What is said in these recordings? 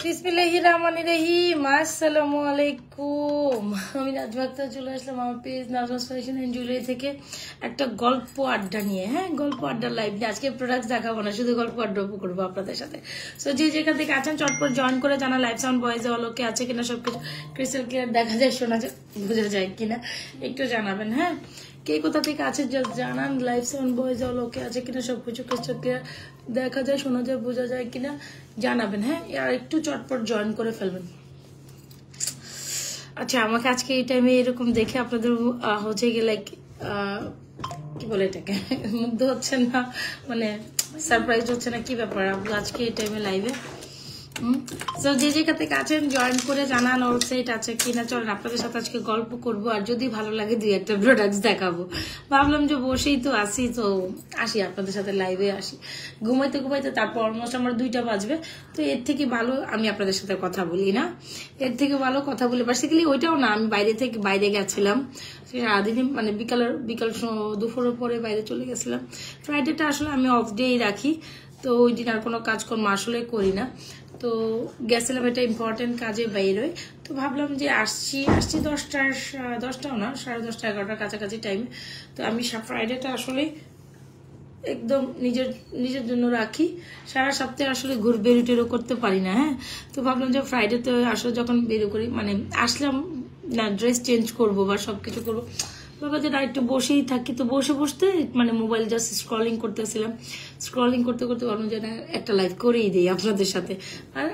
বিসমিল্লাহিররহমানিররহিম। আসসালামু আলাইকুম। আমি নাজমা আক্তার চলে আসলাম আমার page Najma's fashion and jewellery থেকে একটা গল্প আড্ডা নিয়ে। হ্যাঁ, গল্প আড্ডার লাইভ নিয়ে আজকে প্রোডাক্টস দেখাবো না, শুধু গল্প আড্ডা করবো আপনাদের সাথে। সো যে যেখান থেকে আছেন চটপট জয়েন করে জানা লাইভ সাউন্ড ভয়েস অলোকে আছে কিনা, সবকিছু ক্রিস্টাল ক্লিয়ার দেখা যায়, শোনা যায়, বোঝা যায় কিনা একটু জানাবেন। হ্যাঁ, কে কোথা থেকে আছে জানান, লাইভ সাউন্ড ভয়েস অল ওকে আছে কিনা, সবকিছু ক্রিস্টাল ক্লিয়ার দেখা যায়, শোনা যায়, বোঝা যায় কিনা জানাবেন। হ্যাঁ, আর একটু চটপট জয়েন করে ফেলবেন। আচ্ছা, আমাকে আজকে এই টাইমে এরকম দেখে আপনাদের হচ্ছে গিয়ে লাইক কি বলে এটাকে, মুগ্ধ হচ্ছেন না, মানে সারপ্রাইজ হচ্ছে না, কি ব্যাপার আজকে এই টাইমে লাইভে? যে যেখান থেকে আছেন জয়েন করে জানান ওয়েবসাইট আছে কিনা। চলেন আপনাদের সাথে আজকে গল্প করবো, আর যদি ভালো লাগে দুই একটা প্রোডাক্টস দেখাবো। ভাবলাম যে বসেই তো আসি, তো আসি আপনাদের সাথে লাইভে আসি। ঘুমাইতে ঘুমাইতে তারপর অলমোস্ট আমার 2টা বাজবে। তো এর থেকে ভালো আমি আপনাদের সাথে কথা বলি না, এর থেকে ভালো কথা বলি। বেসিক্যালি ওইটাও না, আমি বাইরে গেছিলাম সারাদিনে, মানে বিকাল দুপুরের পরে বাইরে চলে গেছিলাম। ফ্রাইডেটা আসলে আমি অফ ডেই রাখি, তো ওই দিন আর কোনো কাজকর্ম আসলে করি না। তো গেছিলাম এটা ইম্পর্টেন্ট কাজে বাইরে। তো ভাবলাম যে আসছি 10টাও না, 10:30 11টার কাছাকাছি টাইমে। তো আমি ফ্রাইডেটা আসলে একদম নিজের জন্য রাখি। সারা সপ্তাহে আসলে বেরো করতে পারি না। হ্যাঁ, তো ভাবলাম যে ফ্রাইডেতে আসলে যখন বেরো করি, মানে আসলাম না, ড্রেস চেঞ্জ করবো বা সবকিছু করবো, বাবা যে একটু বসেই থাকি। তো বসে মানে মোবাইল জাস্ট স্ক্রলিং করতেছিলাম। স্ক্রলিং করতে করতে ভাবলাম যে একটা লাইভ করেই দিই আপনাদের সাথে, আর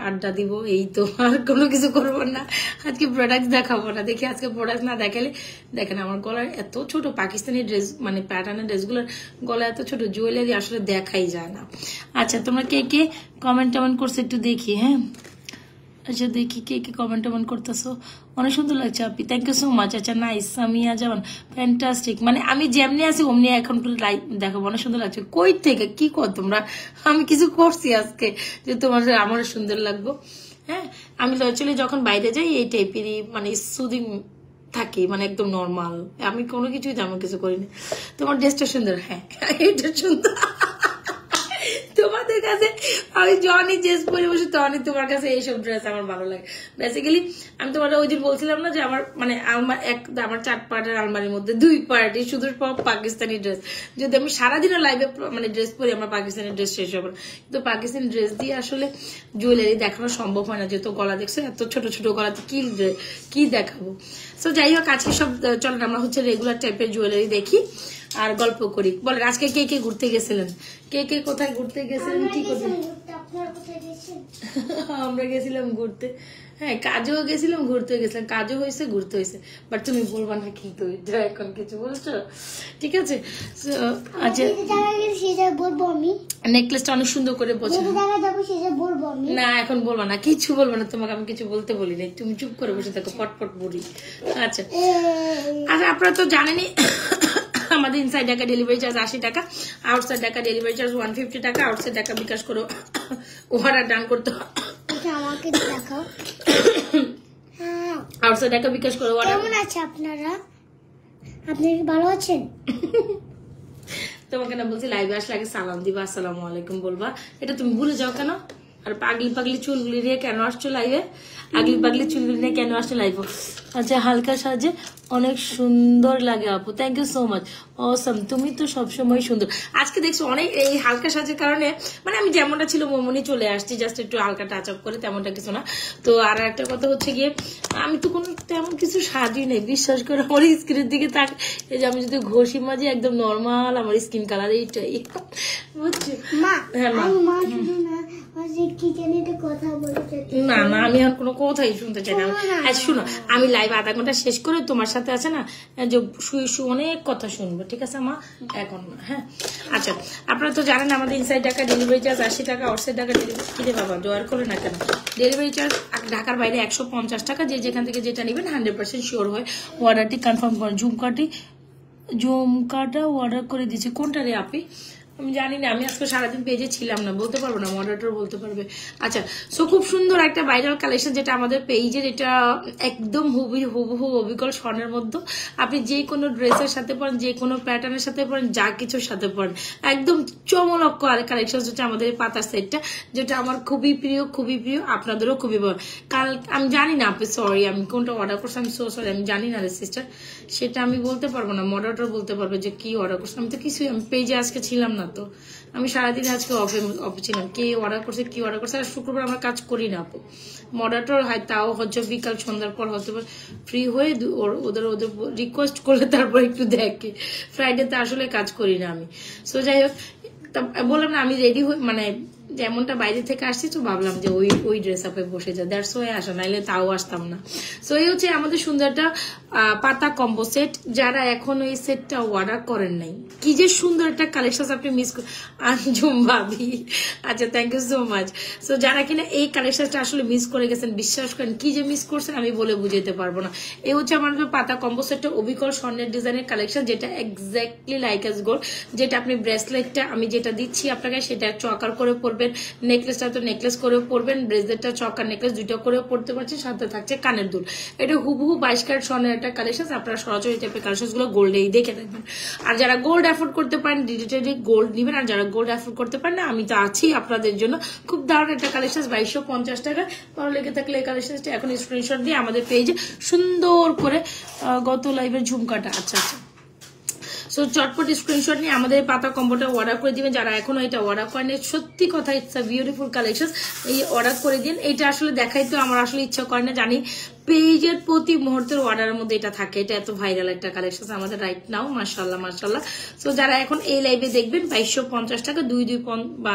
আড্ডা দিব, এই তো, আর কোনো কিছু করবো না। আজকে প্রোডাক্ট দেখাবো না, দেখি আজকে প্রোডাক্ট না দেখালে। দেখেন আমার গলার এত ছোট পাকিস্তানি ড্রেস, মানে প্যাটার্নের ড্রেসগুলোর গলা এত ছোট, জুয়েলারি আসলে দেখাই যায় না। আচ্ছা, তোমরা কে কে কমেন্ট করছো একটু দেখি। হ্যাঁ, আচ্ছা দেখি কে কে কমেন্ট করতেছো। অনেক সুন্দর লাগছে আপনি, থ্যাংক ইউ সো মাচ। আচ্ছা নাইস, সামিয়া জামান ফ্যান্টাস্টিক। মানে আমি যেমনি আছি অমনি এখন লাইভ দেখাবো, অনেক সুন্দর লাগছে। কই থেকে কি কর তোমরা? আমি কিছু করছি আজকে যে তোমার আমার সুন্দর লাগবো? হ্যাঁ, আমি অ্যাকচুয়ালি যখন বাইরে যাই এই টাইপেরই, মানে সুদিং থাকি, মানে একদম নর্মাল, আমি কোনো কিছুই তেমন কিছু করিনি। তোমার ড্রেসটা সুন্দর, হ্যাঁ এটা সুন্দর। তোমাদের কাছে আমি যখনই ড্রেস পরে বসে তখনই তোমার কাছে এইসব ড্রেস আমার ভালো লাগে। বেসিক্যালি আমি তোমার ওই দিন বলছিলাম না যে আমার মানে আমার 4 পার্টের আলমারির মধ্যে 2 পার্টি শুধু পাকিস্তানি ড্রেস। যদি আমি সারাদিনও লাইভে মানে ড্রেস পরি, আমার পাকিস্তানি ড্রেস শেষ হবে না। কিন্তু পাকিস্তানি ড্রেস দিয়ে আসলে জুয়েলারি দেখানো সম্ভব হয় না, যেহেতু গলা দেখছো এত ছোট ছোট গলাতে কি দেখাবো। তো যাই হোক, আজকে সব চলেন আমরা হচ্ছে রেগুলার টাইপের জুয়েলারি দেখি আর গল্প করি। বলেন আজকে কে কে ঘুরতে গেছিলেন, কে কে কোথায় ঘুরতে গেছিলেন, কি করতেন? আমরা গেছিলাম ঘুরতে। হ্যাঁ, কাজেও গেছিলাম, ঘুরতে গেছিলাম। কাজও হয়েছে, ঘুরতে হয়েছে। বাট তুমি বলবা না কিন্তু এখন কিছু বলছো, ঠিক আছে? আচ্ছা, নেকলেসটা অনেক সুন্দর করে বলছো না, এখন বলবো না, কিছু বলবো না তোমাকে, আমি কিছু বলতে বলি না, তুমি চুপ করে বসে থাকো, পটপট বলি। আচ্ছা আচ্ছা, আপনারা তো জানেনই আমাদের ইনসাইড ঢাকা ডেলিভারি চার্জ 80 টাকা, আউটসাইড ঢাকা ডেলিভারি চার্জ 150 টাকা। আউটসাইড ঢাকা বিকাশ করো, অর্ডার ডান করতে আমাকে দেখাও। আউটসাইড ঢাকা বিকাশ করো। কেমন আছে আপনারা? আপনি ভালো আছেন? তোমাকে না বলছি লাইভে আসলে আগে সালাম দিবা, আসসালামু আলাইকুম বলবা, এটা তুমি ভুলে যাও কেন? আর পাগলি চুলগুলি নিয়ে কেন আসছো লাইভে? পাগলি চুলগুলি নিয়ে কেন আসছো লাইভে? আচ্ছা, হালকা সাজে অনেক সুন্দর লাগে আপু, থ্যাংক ইউ সো মাচ, অসম। তুমি তো সবসময় সুন্দর। আজকে দেখছো অনেক এই হালকা সাজের কারণে, মানে আমি যেমনটা ছিল মমনি চলে আসছি, জাস্ট একটু হালকা টাচ আপ করে, তেমনটা কিছু না। তো আর একটা কথা হচ্ছে গিয়ে, আমি তো কোনো তেমন কিছু সাজি নেই, বিশ্বাস করে। আমার স্কিনের দিকে তাক, এই যে আমি যদি ঘষি মাঝে একদম নর্মাল আমার স্কিন কালার এইটাই, বুঝছি? হ্যাঁ মা, না না, আমি আর কোনো কথাই শুনতে চাই না। আচ্ছা শুনো, আমি লাইভ আধা ঘন্টা শেষ করে তোমার সাথে আছে না যে শুয়ে অনেক কথা শুনবো, ঠিক আছে মা? এখন না, হ্যাঁ। আচ্ছা, আপনারা তো জানেন আমাদের ইনসাইড ঢাকা ডেলিভারি চার্জ 80 টাকা, আউটসাইড ঢাকা ডেলিভারি, কিরে বাবা জোয়ার করে না কেন? ডেলিভারি চার্জ ঢাকার বাইরে 150 টাকা। যে যেখান থেকে যেটা নেবেন 100% শিওর হয় অর্ডারটি কনফার্ম করেন। ঝুমকাটা অর্ডার করে দিয়েছি। কোনটা রে আপি? আমি জানি না, আমি আজকে সারাদিন পেজে ছিলাম না, বলতে পারবো না, মডারেটর বলতে পারবে। আচ্ছা, সো খুব সুন্দর একটা ভাইরাল কালেকশন যেটা আমাদের পেজের, এটা একদম হুবহু অবিকল স্বর্ণের মধ্যে। আপনি যে কোনো ড্রেসের সাথে পরেন, যে কোনো প্যাটার্নের সাথে পরেন, যা কিছুর সাথে পরেন, একদম চমলক্ষ আর কালেকশন হচ্ছে আমাদের পাতার সেটটা, যেটা আমার খুবই প্রিয়, আপনাদেরও খুবই ভালো। কাল আমি জানি না আপনি, সরি আমি কোনটা অর্ডার করছি, আমি সো সরি, আমি জানি না রে সিস্টার, সেটা আমি বলতে পারবো না, মডারেটর বলতে পারবে যে কি অর্ডার করছে। আমি তো কিছুই, আমি পেজে আজকে ছিলাম না, তো আমি সারাদিন আজকে অফে ছিলাম। কে অর্ডার করছে, কি অর্ডার করছে, আর শুক্রবার আমরা কাজ করি না আপু। মডারেটর হয় তাও হচ্ছে বিকাল সন্ধ্যার পর হতে ফ্রি হয়ে ওদের রিকোয়েস্ট করলে তারপর একটু দেখে। ফ্রাইডেতে আসলে কাজ করি না আমি। সো যাই হোক, বললাম না আমি রেডি হই, মানে যেমনটা বাইরে থেকে আসছি, তো ভাবলাম যে ওই ড্রেস আপে বসে যা, দ্যাটস ওয়াই আসা, নাইলে তাও আসতাম না। সো এই হচ্ছে আমাদের সুন্দরটা পাতা কম্বো সেট। যারা এখনো এই সেটটা অর্ডার করেন নাই, কি যে সুন্দর একটা কালেকশন, আপনি মিস আঞ্জুম ভাবি, আচ্ছা thank you so much. So যারা কিনা এই কালেকশনটা আসলে মিস করে গেছেন, বিশ্বাস করেন কি যে মিস করছেন আমি বলে বুঝাতে পারবো না। এই হচ্ছে আমাদের পাতা কম্বো সেটটা, অবিকল স্বর্ণের ডিজাইনের কালেকশন, যেটা এক্স্যাক্টলি লাইক এস গোল্ড। যেটা আপনি ব্রেসলেটটা আমি যেটা দিচ্ছি আপনাকে, সেটা চকার করে পরবেন, নেকলেসটা তো নেকলেস করেও পরবেন, ব্রেসলেটটা চকার নেকলেস দুইটা করেও পরতে পারছেন, সাথে থাকছে কানের দুল। এটা হুবহু 22 ক্যারেট স্বর্ণের একটা কালেকশন। আপনারা সরাসরি টাইপের কালেকশন গুলো গোল্ডেই দেখে দেখবেন। আর যারা গোল্ড অ্যাফোর্ড করতে পারেন ডিজিটালি গোল্ড নিবেন, আর যারা গোল্ড অ্যাফোর্ড করতে পারেন না, আমি তো আছি আপনাদের জন্য। খুব দারুণ একটা কালেকশন, 2250 টাকা। ভালো লেগে থাকলে এই কালেকশনটা এখন স্ক্রিনশট দিয়ে আমাদের পেজে সুন্দর করে গত লাইভের ঝুমকাটা, আচ্ছা সো চটপট স্ক্রিনশট নিয়ে আমাদের পাতা কম্বোটা অর্ডার করে দিবেন। যারা এখনো এটা অর্ডার করেন, সত্যি কথা ইটস আ বিউটিফুল কালেকশন, এই অর্ডার করে দিন। এটা আসলে দেখাইতে আমার আসলে ইচ্ছা করে না, জানি পেজের প্রতি মুহূর্তের অর্ডারের মধ্যে এটা থাকে। এটা এত ভাইরাল একটা কালেকশন আমাদের রাইট নাও, মাশাআল্লাহ মাশাআল্লাহ। সো যারা এখন এই লাইভে দেখবেন 2250 টাকা, 22 বা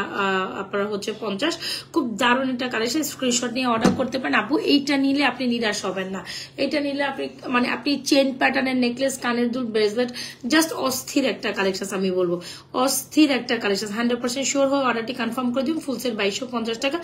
আপনারা হচ্ছে 50, খুব দারুণ একটা কালেকশন। স্ক্রিনশট নিয়ে অর্ডার করতে পারেন। আপু এইটা নিলে আপনি নিরাশ হবেন না, এটা নিলে আপনি মানে আপনি চেন প্যাটার্নের নেকলেস, কানের দুল, ব্রেসলেট, জাস্ট অস্থির একটা কালেকশন, আমি বলবো অস্থির একটা কালেকশন। 100% শিওর হয়ে অর্ডারটি কনফার্ম করে দিন। ফুল সেট 2250 টাকা।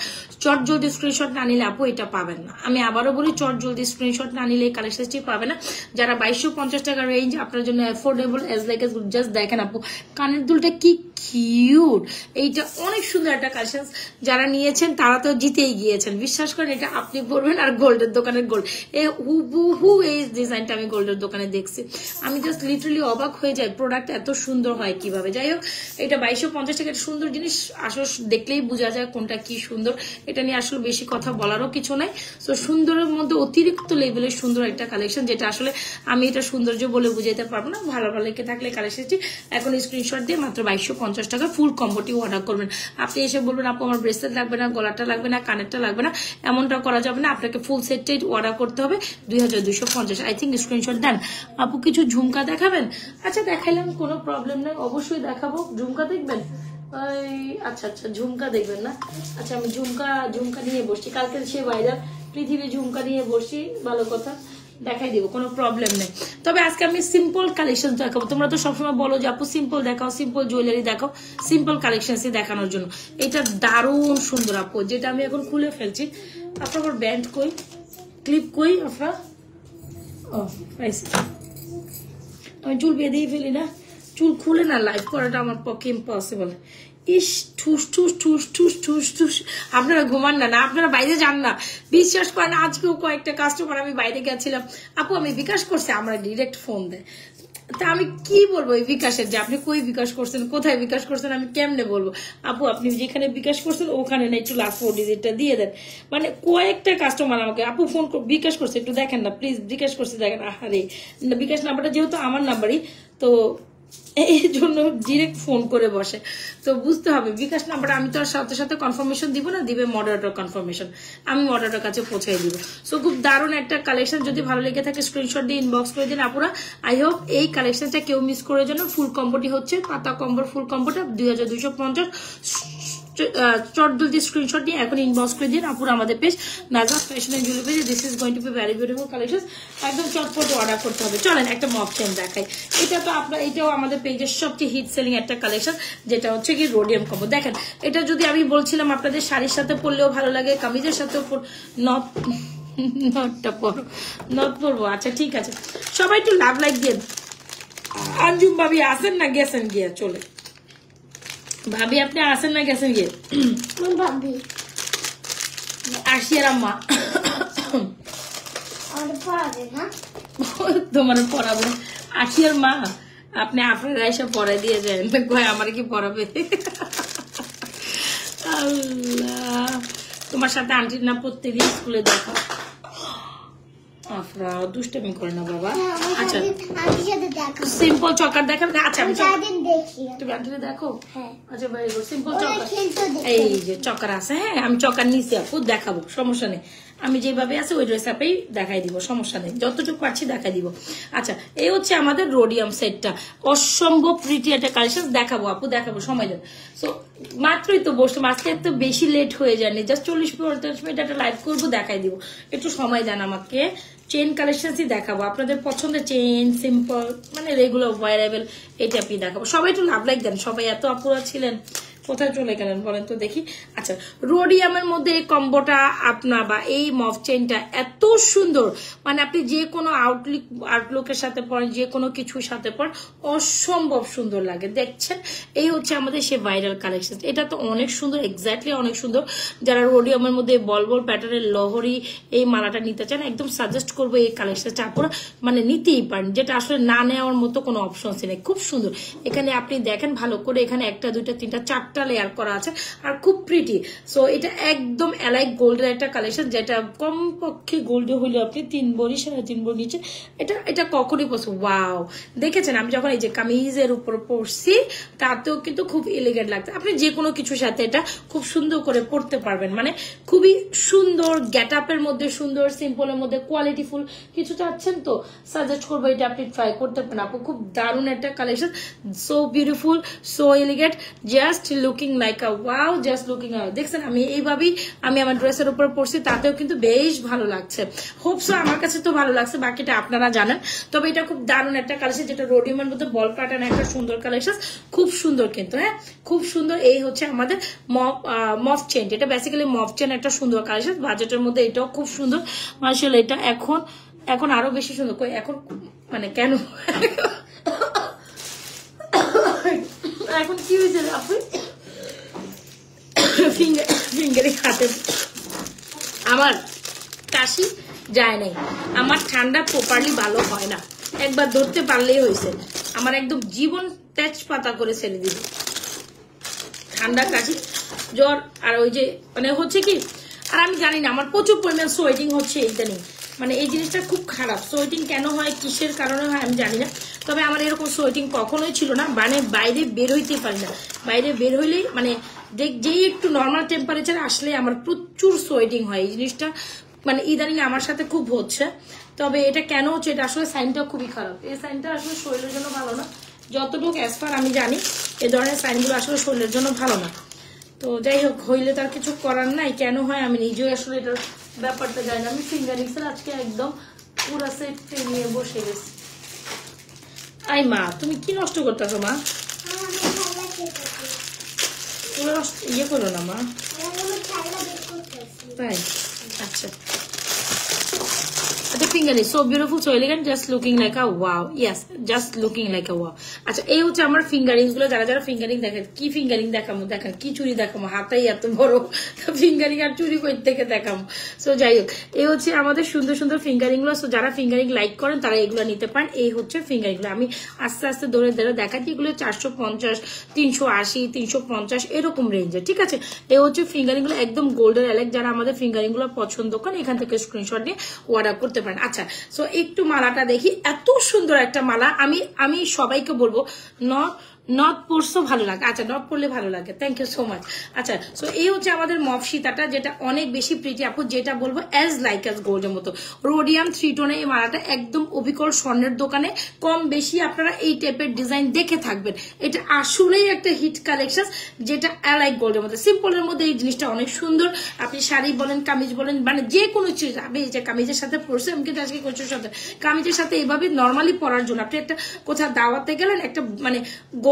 চট জলদি স্ক্রিনশট না নিলে আপু এটা পাবেন না। আমি আবারও বলি, চট জলদি স্ক্রিনশট না নিলে এই কালেকশনটি পাবে না। যারা 2250 টাকা রেঞ্জ আপনার জন্য affordable, as like age good. Just দেখেন আপু কানের দুলটা কি কিউট, এইটা অনেক সুন্দর একটা কালেকশন। যারা নিয়েছেন তারা তো জিতেই গিয়েছেন, বিশ্বাস করেন। এটা আপনি পরবেন আর গোল্ডের দোকানের গোল্ড, হুবহু এই ডিজাইনটা আমি গোল্ডের দোকানে দেখছি, আমি জাস্ট লিটারালি অবাক হয়ে যাই প্রোডাক্ট এত সুন্দর হয় কিভাবে। যাই হোক, এটা 2250 টাকা, একটা সুন্দর জিনিস আসলে দেখলেই বোঝা যায় কোনটা কি সুন্দর। এটা নিয়ে আসলে বেশি কথা বলারও কিছু নাই। তো সুন্দরের মধ্যে অতিরিক্ত লেভেলের সুন্দর একটা কালেকশন, যেটা আসলে আমি এটা সৌন্দর্য বলে বুঝাইতে পারবো না। ভালো লেগে থাকলে কালেকশনটি এখন স্ক্রিনশট দিয়ে মাত্র 2250 টাকা ফুল কম্বোটি অর্ডার করবেন। আপনি এসে বলবেন আপু আমার ব্রেসলেট লাগবে না, গলাটা লাগবে না, কানেরটা লাগবে না, এমনটা করা যাবে না। আপনাকে ফুল সেটটাই অর্ডার করতে হবে 2250। আই থিঙ্ক স্ক্রিনশট দেন। আপু কিছু ঝুমকা দেখাবেন? আচ্ছা দেখাইলাম, কোনো প্রবলেম নেই, অবশ্যই দেখাবো। ঝুমকা দেখবেন? আচ্ছা ঝুমকা দেখবেন না? আচ্ছা আমি ঝুমকা নিয়ে বসছি, কালকে সে ভাইরাল পৃথিবী ঝুমকা নিয়ে বসছি, ভালো কথা, দেখাই দিব, কোনো প্রবলেম নেই। তবে আজকে আমি সিম্পল কালেকশন দেখাবো। তোমরা তো সবসময় বলো যে আপু সিম্পল দেখাও, সিম্পল জুয়েলারি দেখাও, সিম্পল কালেকশন দেখানোর জন্য। এটা দারুণ সুন্দর আপু, যেটা আমি এখন খুলে ফেলছি। আপনার ব্যান্ড কই, ক্লিপ কই আপনার? ও পাইছি, আমি চুল বেঁধেই ফেলি না, চুল খুলে না লাইভ করাটা আমার পক্ষে ইম্পসিবল। ইস ঠুস ঠুস ঠুস ঠুস ঠুস ঠুস। আপনারা ঘুমান না, আপনারা বাইরে যান না, বিশ্বাস করেন। আজকেও কয়েকটা কাস্টমার, আমি বাইরে গেছিলাম, আপু আমি বিকাশ করছি, আমরা ডিরেক্ট ফোন দেয়। তা আমি কি বলবো এই বিকাশের, যে আপনি কই বিকাশ করছেন, কোথায় বিকাশ করছেন, আমি কেমনে বলবো? আপু আপনি যেখানে বিকাশ করছেন ওখানে না একটু লাস্ট 4 ডিজিটটা দিয়ে দেন। মানে কয়েকটা কাস্টমার আমাকে আপু ফোন বিকাশ করছে, একটু দেখেন না প্লিজ, বিকাশ করছে দেখেন। আরে বিকাশ নাম্বারটা যেহেতু আমার নাম্বারই, তো এই জন্য ডিরেক্ট ফোন করে বসে। তো বুঝতে হবে বিকাশ নাম্বার, আমি তো আর সাথে সাথে কনফার্মেশন দিব না, দিবে মডারেটর কনফার্মেশন, আমি মডারেটর কাছে পৌঁছাই দিব। সো খুব দারুণ একটা কালেকশন, যদি ভালো লেগে থাকে স্ক্রিনশট দিয়ে ইনবক্স করে দিন আপুরা। আই হোপ এই কালেকশনটা কেউ মিস করে যেন। ফুল কম্বোটি হচ্ছে পাতা কম্বোর ফুল কম্বোটা 2250। চট জলদি স্ক্রিনশট নিয়ে এখন ইনবক্স করে দিন আপুরা আমাদের page Najma fashion and jewellery page. This is going to be very beautiful collection, একদম চটপট অর্ডার করতে হবে। চলেন একটা মক চেন দেখাই। এটা তো আপনার, এটাও আমাদের পেজের সবচেয়ে হিট সেলিং একটা কালেকশন, যেটা হচ্ছে কি রোডিয়াম কম্বো। দেখেন এটা যদি আমি বলছিলাম আপনাদের শাড়ির সাথে পরলেও ভালো লাগে, কামিজের সাথেও নটটা পরো, নট পরবো। আচ্ছা ঠিক আছে, সবাই একটু লাভ লাইক দিয়ে। আঞ্জুম ভাবি আসেন না গেছেন গিয়া চলে ভাবি আপনি আসেন না গেছেন গিয়ে? ভাবি আসি আর আম্মা পড়াবে না, তোমার পড়াবে। আসি আর মা আপনি আপনারা এসে পড়াই দিয়ে যান, আমার কি পড়াবে? আল্লাহ, তোমার সাথে আন্টির না প্রত্যেকদিন স্কুলে দেখা। আফরা দুষ্টামি করে না বাবা। আচ্ছা সিম্পল চকার দেখাবে। আচ্ছা আমি তুমি আন্টিকে দেখো। আচ্ছা ভেরি গুড। সিম্পল চকার এই যে চকার আছে। হ্যাঁ আমি চকার নিচে আপু দেখাবো, সমস্যা নেই। আমি যেভাবে আছে ওই ড্রেস আপেই দেখাই দিব, সমস্যা নেই, যতটুকু পারছি দেখাই দিব। আচ্ছা এই হচ্ছে আমাদের রোডিয়াম সেটটা, অসম্ভব প্রিটি একটা কালেকশন দেখাবো আপু, দেখাবো, সময় দেন। সো মাত্রই তো বসলাম, আজকে এত বেশি লেট হয়ে যায়নি, জাস্ট 40-45 মিনিট একটা লাইভ করবো, দেখাই দিব, একটু সময় দেন আমাকে। চেন কালেকশনই দেখাবো, আপনাদের পছন্দের চেন, সিম্পল মানে রেগুলার ওয়ারেবল, এটা আপনি দেখাবো। সবাই একটু লাভ লাইক দেন, সবাই এত আপুরা ছিলেন, কোথায় চলে গেলেন বলেন তো দেখি। আচ্ছা রোডিয়ামের মধ্যে এই কম্বোটা আপনার বা এই মফ চেইনটা এত সুন্দর, মানে আপনি যে কোনো আউটলুকের সাথে পরেন, যে কোনো কিছুর সাথে পরেন, অসম্ভব সুন্দর লাগে। দেখছেন এই হচ্ছে আমাদের সে ভাইরাল কালেকশন, এটা তো অনেক সুন্দর, এক্স্যাক্টলি অনেক সুন্দর। যারা রোডিয়ামের মধ্যে বল বল প্যাটার্নের লহরি এই মালাটা নিতে চান, একদম সাজেস্ট করবো এই কালেকশনটা, আপনারা মানে নিতেই পারেন, যেটা আসলে না নেওয়ার মতো কোনো অপশন নেই, খুব সুন্দর। এখানে আপনি দেখেন ভালো করে, এখানে 1 2 3 4 লেয়ার করা আছে আর খুব প্রিটি। সো এটা একদম এলাইক গোল্ডের একটা কালেকশন, যেটা কমপক্ষে গোল্ডে হইলে আপনি 3 ভরি 3.5 ভরি নিচে, এটা কখনই পছন্দ। ওয়াও দেখেছেন, আমি যখন এই যে কামিজের উপর পরছি তাতেও কিন্তু খুব এলিগেন্ট লাগছে। আপনি যে কোনো কিছুর সাথে এটা খুব সুন্দর করে পরতে পারবেন, মানে খুবই সুন্দর, গেট আপের মধ্যে সুন্দর, সিম্পলের মধ্যে কোয়ালিটিফুল কিছু চাচ্ছেন তো সাজেস্ট করবো, এটা আপনি ট্রাই করতে পারেন আপু, খুব দারুণ একটা collection, so beautiful, so elegant, just looking like a wow, just looking a. দেখছেন আমি এইভাবেই আমি আমার ড্রেসের উপর পরছি, তাতেও কিন্তু বেশ ভালো লাগছে। হোপসো আমার কাছে তো ভালো লাগছে, বাকিটা আপনারা জানেন। তবে এটা খুব দারুণ একটা কালেকশন, যেটা রোডিয়ামের মধ্যে বল প্যাটার্ন একটা সুন্দর কালেকশন, খুব সুন্দর কিন্তু, হ্যাঁ খুব সুন্দর। এই হচ্ছে আমাদের মফ চেন, এটা বেসিক্যালি মফ চেন একটা সুন্দর কালেকশন, বাজেটের মধ্যে এটাও খুব সুন্দর মাশাআল্লাহ। এটা এখন আরো বেশি সুন্দর, এখন মানে কেন এখন কি হয়েছে আপনি ফিঙ্গারে হাতে আমার কাশি যায় নাই, আমার ঠান্ডা প্রপারলি ভালো হয় না, একবার ধরতে পারলেই হয়েছে, আমার একদম জীবন তেজপাতা করে ছেড়ে দিবে, ঠান্ডা কাশি জ্বর। আর ওই যে মানে হচ্ছে কি, আর আমি জানি না আমার প্রচুর পরিমাণ সোয়েটিং হচ্ছে, এইটা নেই মানে এই জিনিসটা খুব খারাপ। সোয়েটিং কেন হয়, কিসের কারণে হয় আমি জানি না, তবে আমার এরকম সোয়েটিং কখনোই ছিল না, মানে বাইরে বের হইতে পারি না, বাইরে বের হইলেই মানে যেই একটু নর্মাল টেম্পারেচার আসলে আমার প্রচুর সোয়েটিং হয়, এই জিনিসটা মানে ইদানিং আমার সাথে খুব হচ্ছে। তবে এটা কেন হচ্ছে, এটা আসলে সাইনটা খুবই খারাপ, এই সাইনটা আসলে শরীরের জন্য ভালো না, যতটুকু অ্যাজ ফার আমি জানি এই ধরনের সাইনগুলো আসলে শরীরের জন্য ভালো না। তো যাই হোক, হইলে তার কিছু করার নাই, কেন হয় আমি নিজেও আসলে এটার ব্যাপারটা জানি না। আমি ফিঙ্গারিংসের আজকে একদম পুরো সেট নিয়ে বসে গেছি। আই মা তুমি কি নষ্ট করতেছো মা, পুরো ইয়ে করো না মা, তাই আচ্ছা। Fingering so beautiful, so elegant, just looking like a wow, yes just looking like a wow. আচ্ছা এই হচ্ছে আমার ফিঙ্গারিংস গুলো, যারা যারা ফিঙ্গারিং দেখেন, কি ফিঙ্গারিং দেখামো, দেখেন কি চুরি দেখামো, হাতাই এত বড় ফিঙ্গারিং আর চুরি কই থেকে দেখামো। সো যাই হোক, এই হচ্ছে আমাদের সুন্দর সুন্দর ফিঙ্গারিং গুলো। সো যারা ফিঙ্গারিং লাইক করেন তারা এগুলো নিতে পারেন। এই হচ্ছে ফিঙ্গারিং গুলো, আমি আস্তে আস্তে ধরে ধরে দেখাচ্ছি, এগুলো 450, 380, 350 এরকম রেঞ্জে, ঠিক আছে। এই হচ্ছে ফিঙ্গারিং গুলো, একদম গোল্ডেন এলেক, যারা আমাদের ফিঙ্গারিং গুলো পছন্দ করেন এখান থেকে স্ক্রিনশট নিয়ে অর্ডার করতে পারেন। আচ্ছা সো একটু মালাটা দেখি, এত সুন্দর একটা মালা, আমি সবাইকে বলবো নট পরসও ভালো লাগে, আচ্ছা নট পরলে ভালো লাগে, থ্যাংক ইউ সো মাচ। আচ্ছা সো এই হচ্ছে আমাদের মফ সীতাটা, যেটা অনেক বেশি প্রিটি আপু, যেটা বলবো অ্যাজ লাইক অ্যাজ গোল্ডের মতো। রোডিয়াম 3 টোনে এই মালাটা একদম অবিকল স্বর্ণের দোকানে কম বেশি আপনারা এই টাইপের ডিজাইন দেখে থাকবেন। এটা আসলেই একটা হিট কালেকশন, যেটা লাইক গোল্ডের মধ্যে, সিম্পলের মধ্যে এই জিনিসটা অনেক সুন্দর। আপনি শাড়ি বলেন, কামিজ বলেন, মানে যে কোনো চিজ, আমি এই যে কামিজের সাথে পরছি, আমি কিন্তু আজকে কোচের সাথে কামিজের সাথে এইভাবে নর্মালি পরার জন্য, আপনি একটা কোথাও দাওয়াতে গেলেন, একটা মানে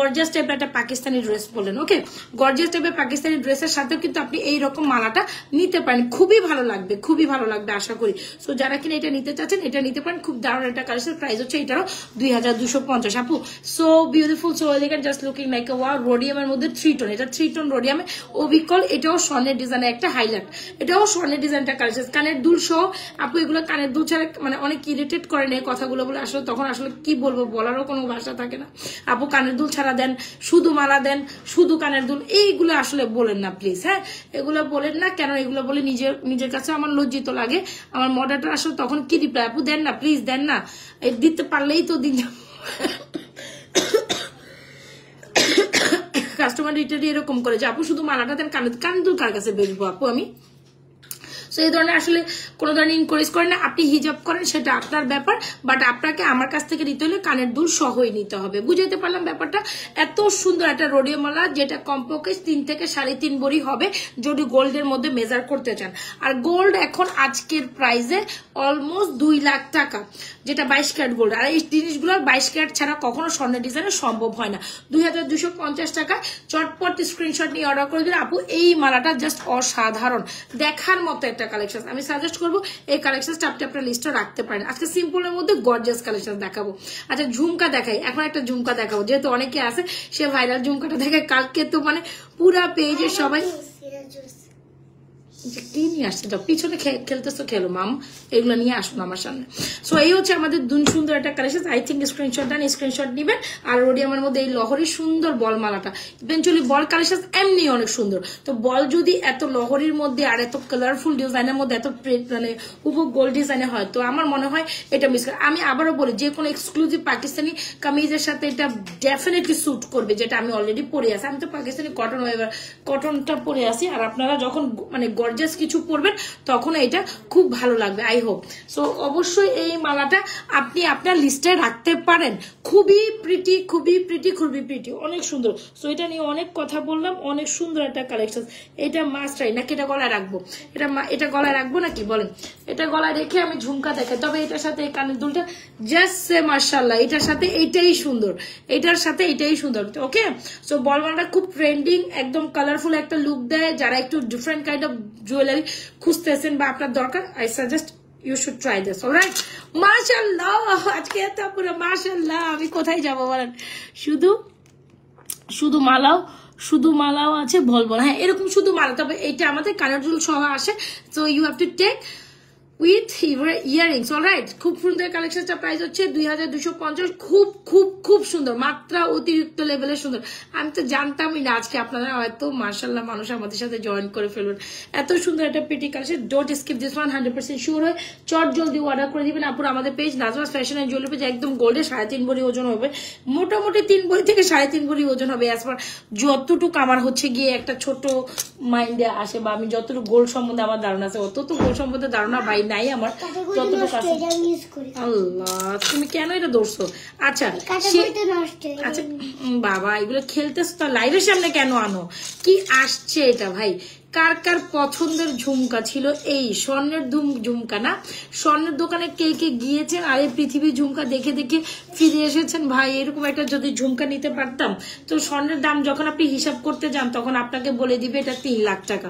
গর্জিয়াস টাইপের একটা পাকিস্তানি ড্রেস বলেন, ওকে গর্জিয়াস টাইপের পাকিস্তানি ড্রেসের সাথেও কিন্তু আপনি এইরকম মালাটা নিতে পারেন, খুবই ভালো লাগবে, খুবই ভালো লাগবে আশা করি। সো যারা কিনা এটা নিতে চাচ্ছেন এটা নিতে পারেন, খুব দারুণ একটা কালেকশন। প্রাইস হচ্ছে এটারও 2250 আপু। So beautiful, so elegant, just looking like ওয়া। রোডিয়ামের মধ্যে 3 টোন, এটা 3 টোন রোডিয়ামে অবিকল, এটাও স্বর্ণের ডিজাইনের একটা হাইলাইট, এটাও স্বর্ণের ডিজাইনটা কালেকশন। কানের দুল সহ আপু, এগুলো কানের দুল ছাড়া মানে অনেক ইরিটেট করে নেই কথাগুলো বলে, আসলে তখন আসলে কি বলবো, বলারও কোনো ভাষা থাকে না। আপু কানের দুল ছাড়া দেন, শুধু মালা দেন, শুধু কানের দুল, এইগুলো আসলে বলেন না প্লিজ, হ্যাঁ এগুলো বলেন না। কেন এগুলো বলে নিজের কাছে আমার লজ্জিত লাগে। আমার মডারটা আসলে তখন কি রিপ্লাই, আপু দেন না প্লিজ, দেন না, দিতে পারলেই তো দিন। কাস্টমার রিটেলি এরকম করে যে আপু শুধু মালাটা দেন, কানের দুল কার কাছে বেরবো আপু আমি। সো এই ধরনের আসলে কোনো ধরনের ইনকারেজ করেন না, আপনি হিজাব করেন সেটা আপনার ব্যাপার, বাট আপনাকে আমার কাছ থেকে নিতে হলে কানের দুল সহই নিতে হবে। বুঝাইতে পারলাম ব্যাপারটা? এত সুন্দর একটা রোডিয়াম মালা, যেটা কমপক্ষে 3 থেকে 3.5 ভরি হবে যদি গোল্ডের মধ্যে মেজার করতে চান। আর গোল্ড এখন আজকের প্রাইসে অলমোস্ট 2 লাখ টাকা, যেটা 22 ক্যারেট গোল্ড। আর এই জিনিসগুলো 22 ক্যারেট ছাড়া কখনো স্বর্ণের ডিজাইনে সম্ভব হয় না। 2250 টাকায় চটপট স্ক্রিনশট নিয়ে অর্ডার করে দিলে আপু এই মালাটা জাস্ট অসাধারণ, দেখার মতো একটা কালেকশন। আমি সাজেস্ট করবো এই কালেকশনটা আপনি আপনার লিস্টে রাখতে পারেন। আজকে সিম্পলের মধ্যে গর্জিয়াস কালেকশন দেখাবো। আচ্ছা ঝুমকা দেখাই, এখন একটা ঝুমকা দেখাবো, যেহেতু অনেকে আছে সে ভাইরাল ঝুমকাটা দেখায়। কালকে তো মানে পুরা পেজে সবাই কি নিয়ে আসছে, যাও পিছনে খেলতেছো খেলো মাম, এগুলো নিয়ে আসুন আমার সামনে। সো এই হচ্ছে আমাদের সুন্দর একটা কালেকশন। আই থিঙ্ক স্ক্রিনশট দেন, স্ক্রিনশট নিবেন। আর ওডিয়ামের মধ্যে এই লহরির সুন্দর বল মালাটা, ইভেনচুয়ালি বল কালেকশন এমনি অনেক সুন্দর। তো বল যদি এত লহরির মধ্যে আর এত কালারফুল ডিজাইনের মধ্যে এত মানে গোল্ড ডিজাইনে হয়, তো আমার মনে হয় এটা মিস করে। আমি আবারও বলি, যে কোনো এক্সক্লুসিভ পাকিস্তানি কামিজের সাথে এটা ডেফিনেটলি স্যুট করবে, যেটা আমি অলরেডি পরে আছি। আমি তো পাকিস্তানি কটনটা পরে আছি, আর আপনারা যখন মানে গর্জিয়াস কিছু পরবেন তখন এটা খুব ভালো লাগবে, আই হোপ। সো অবশ্যই এই মালাটা আপনি আপনার লিস্টে রাখতে পারেন, খুবই প্রিটি, খুবই প্রিটি, খুবই প্রিটি, অনেক সুন্দর। সো এটা নিয়ে অনেক কথা বললাম, অনেক সুন্দর একটা কালেকশন। এটা মাস্ট ট্রাই, নাকি এটা গলায় রাখবো? এটা গলায় রাখবো নাকি বলেন? এটা গলায় রেখে আমি ঝুমকা দেখাই, তবে এটার সাথে এই কানের দুলটা জাস্ট সে মাশাআল্লাহ, এটার সাথে এইটাই সুন্দর, এটার সাথে এইটাই সুন্দর। ওকে, সো বলমালাটা খুব ট্রেন্ডিং, একদম কালারফুল একটা লুক দেয়। যারা একটু ডিফারেন্ট কাইন্ড অফ জুয়েলারি খুঁজতেছেন বা আপনার দরকার, I suggest you should try this. Alright, মাশাআল্লাহ, আজকে এত পুরো মাশাআল্লাহ। আমি কোথায় যাবো বলেন? শুধু মালাও আছে, বলবো না, হ্যাঁ এরকম শুধু মালা। তবে এটা আমাদের কানের দুল সহ আসে, so you have to take with earrings. Alright, খুব সুন্দর কালেকশনটা। প্রাইস হচ্ছে 2250। খুব খুব খুব সুন্দর, মাত্রা অতিরিক্ত লেভেলের সুন্দর। আমি তো জানতামই না আজকে আপনারা হয়তো মাশাআল্লাহ মানুষ আমাদের সাথে জয়েন করে ফেলবেন। এত সুন্দর একটা pretty collection. Don't skip this one, 100% sure হয়ে চট জলদি অর্ডার করে দিবেন। আপুর আমাদের page Najma's fashion and jewellery page, একদম গোল্ডে 3.5 ভরি ওজন হবে, মোটামুটি 3 ভরি থেকে 3.5 ভরি ওজন হবে। অ্যাজ পার যতটুকু আমার হচ্ছে গিয়ে একটা ছোট মাইন্ডে আসে, বা আমি যতটুকু গোল্ড সম্বন্ধে আমার ধারণা আছে, অত তো গোল্ড সম্বন্ধে ধারণা বাই নাই আমার। আল্লাহ, তুমি কেন এটা ধরছো? আচ্ছা আচ্ছা বাবা, এগুলো খেলতেছ তো লাইভের সামনে কেন আনো? কি আসছে এটা ভাই? কার কার পছন্দের ঝুমকা ছিল এই স্বর্ণের ঝুমকা? না, স্বর্ণের দোকানে কে কে গিয়েছেন আর এই পৃথিবীর ঝুমকা দেখে দেখে ফিরে এসেছেন? ভাই এরকম একটা যদি ঝুমকা নিতে পারতাম, তো স্বর্ণের দাম যখন আপনি হিসাব করতে যান তখন আপনাকে বলে দিবে এটা 3 লাখ টাকা।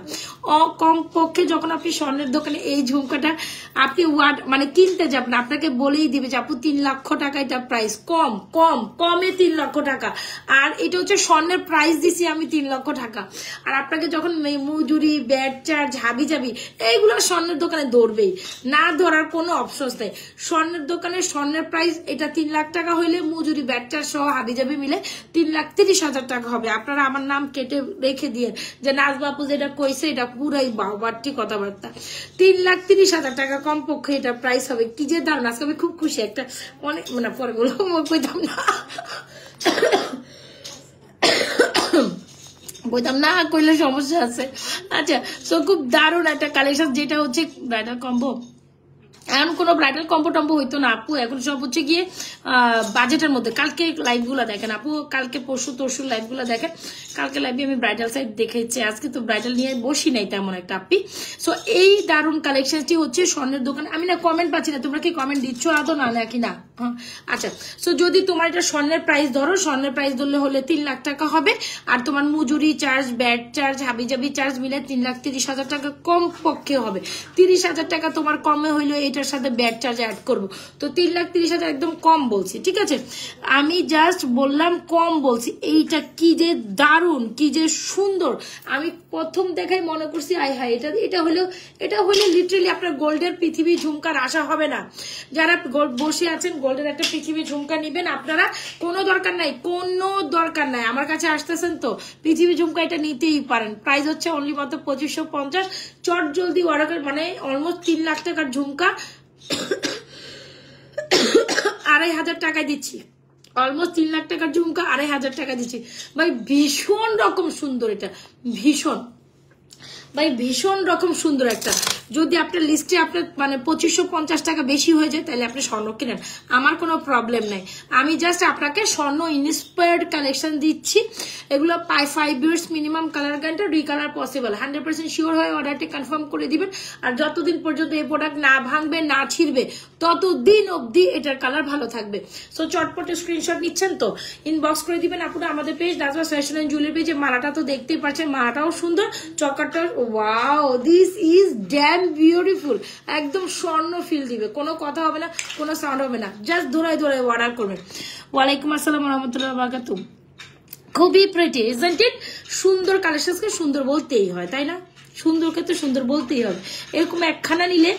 কম পক্ষে যখন আপনি স্বর্ণের দোকানে এই ঝুমকাটা আপনি মানে কিনতে যাবেন, আপনাকে বলেই দিবে যে আপু 3 লক্ষ টাকা এটা প্রাইস। কমে 3 লক্ষ টাকা। আর এটা হচ্ছে স্বর্ণের প্রাইস দিছি আমি 3 লক্ষ টাকা। আর আপনাকে যখন মজুরি, ব্যাট চার্জ, হাবি যাবি, এইগুলো স্বর্ণের দোকানে ধরবেই না, ধরার কোনো অপশন নেই। স্বর্ণের দোকানে স্বর্ণের প্রাইস এটা 3 লাখ টাকা হইলে মজুরি, ব্যাট চার্জ সহ হাবি যাবি মিলে 3,30,000 টাকা হবে। আপনারা আমার নাম কেটে রেখে দিয়ে যে নাজবাপু যেটা কইছে এটা পুরাই বাবারটি কথাবার্তা। 3,30,000 টাকা কমপক্ষে এটা প্রাইস হবে। কি যে দাম, আজকে আমি খুব খুশি। একটা অনেক মানে পরে বলো কইতাম না, বলতাম না, কইলে সমস্যা আছে। আচ্ছা, সো খুব দারুণ একটা কালেকশন, যেটা হচ্ছে ব্রাইডাল কম্বো। এখন কোনো ব্রাইডাল কম্বো টম্বো হইতো না আপু, এখন সব হচ্ছে গিয়ে বাজেটের মধ্যে। কালকে লাইভ গুলা দেখেন আপু, কালকে পরশু লাইভ গুলা দেখেন। কালকে লাইভে আমি ব্রাইডাল সাইড দেখেছি, আজকে তো ব্রাইডাল নিয়ে বসি নাই তেমন একটা আপি। সো এই দারুণ কালেকশনটি হচ্ছে স্বর্ণের দোকান। আমি না কমেন্ট পাচ্ছি না, তোমরা কি কমেন্ট দিচ্ছ আদৌ না নাকি না? আচ্ছা, সো যদি তোমার এটা স্বর্ণের প্রাইস ধরো, স্বর্ণের প্রাইস ধরলে হলে 3 লাখ টাকা হবে, আর তোমার মজুরি চার্জ, ব্যাট চার্জ, হাবিজাবি চার্জ মিলে 3,30,000 টাকা কম পক্ষে হবে। 30,000 টাকা তোমার কমে হইলো, এটার সাথে ব্যাট চার্জ অ্যাড করবো, তো 3,30,000 একদম কম বলছি, ঠিক আছে? আমি জাস্ট বললাম কম বলছি। এইটা কি যে দারুণ, কি যে সুন্দর, আমি প্রথম দেখাই মনে করছি আই হাই, এটা হলে লিটারেলি আপনার গোল্ডের পৃথিবী ঝুমকার আশা হবে না। যারা বসে আছেন গোল্ডের একটা পৃথিবী ঝুমকা নিবেন আপনারা, কোনো দরকার নাই, আমার কাছে আসতেছেন তো পৃথিবী ঝুমকা এটা নিতেই পারেন। প্রাইস হচ্ছে অনলি মাত্র 2550। চট জলদি অর্ডার, মানে অলমোস্ট 3 লাখ টাকার ঝুমকা 2,500 টাকায় দিচ্ছি। অলমোস্ট 3 লাখ টাকার ঝুমকা 2,500 টাকা দিচ্ছি ভাই। ভীষণ রকম সুন্দর, এটা ভীষণ ভাই, ভীষণ রকম সুন্দর একটা। যদি আপনার লিস্টে আপনার মানে 2550 টাকা বেশি হয়ে যায় তাহলে আপনি স্বর্ণ কিনেন, আমার কোনো প্রবলেম নাই। আমি জাস্ট আপনাকে স্বর্ণ ইন্সপায়ার্ড কালেকশন দিচ্ছি। এগুলো 5 years minimum colour guarantee, recolour possible. 100% sure হয়ে অর্ডারটি কনফার্ম করে দিবেন। আর যতদিন পর্যন্ত এই প্রোডাক্ট না ভাঙবে, না ছিড়বে, ততদিন অবধি এটার কালার ভালো থাকবে। সো চটপটে স্ক্রিনশট নিচ্ছেন তো ইনবক্স করে দিবেন আপনারা আমাদের page Najma's fashion and jewellery পেজে। মালাটা তো দেখতেই পাচ্ছেন, মালাটাও সুন্দর, চকারটা wow, this is damn beautiful. একদম স্বর্ণ ফিল দিবে, কোনো কথা হবে না, কোনো সাউন্ড হবে না, জাস্ট দৌড়ায় অর্ডার করবেন। ওয়ালাইকুম আসসালাম রহমতুল্লাহ বারাকাতু। খুবই প্রিটি ইজন্ট ইট? সুন্দর কালেকশনকে সুন্দর বলতেই হয়, তাই না? সুন্দরকে তো সুন্দর বলতেই হবে। এরকম একখানা নিলে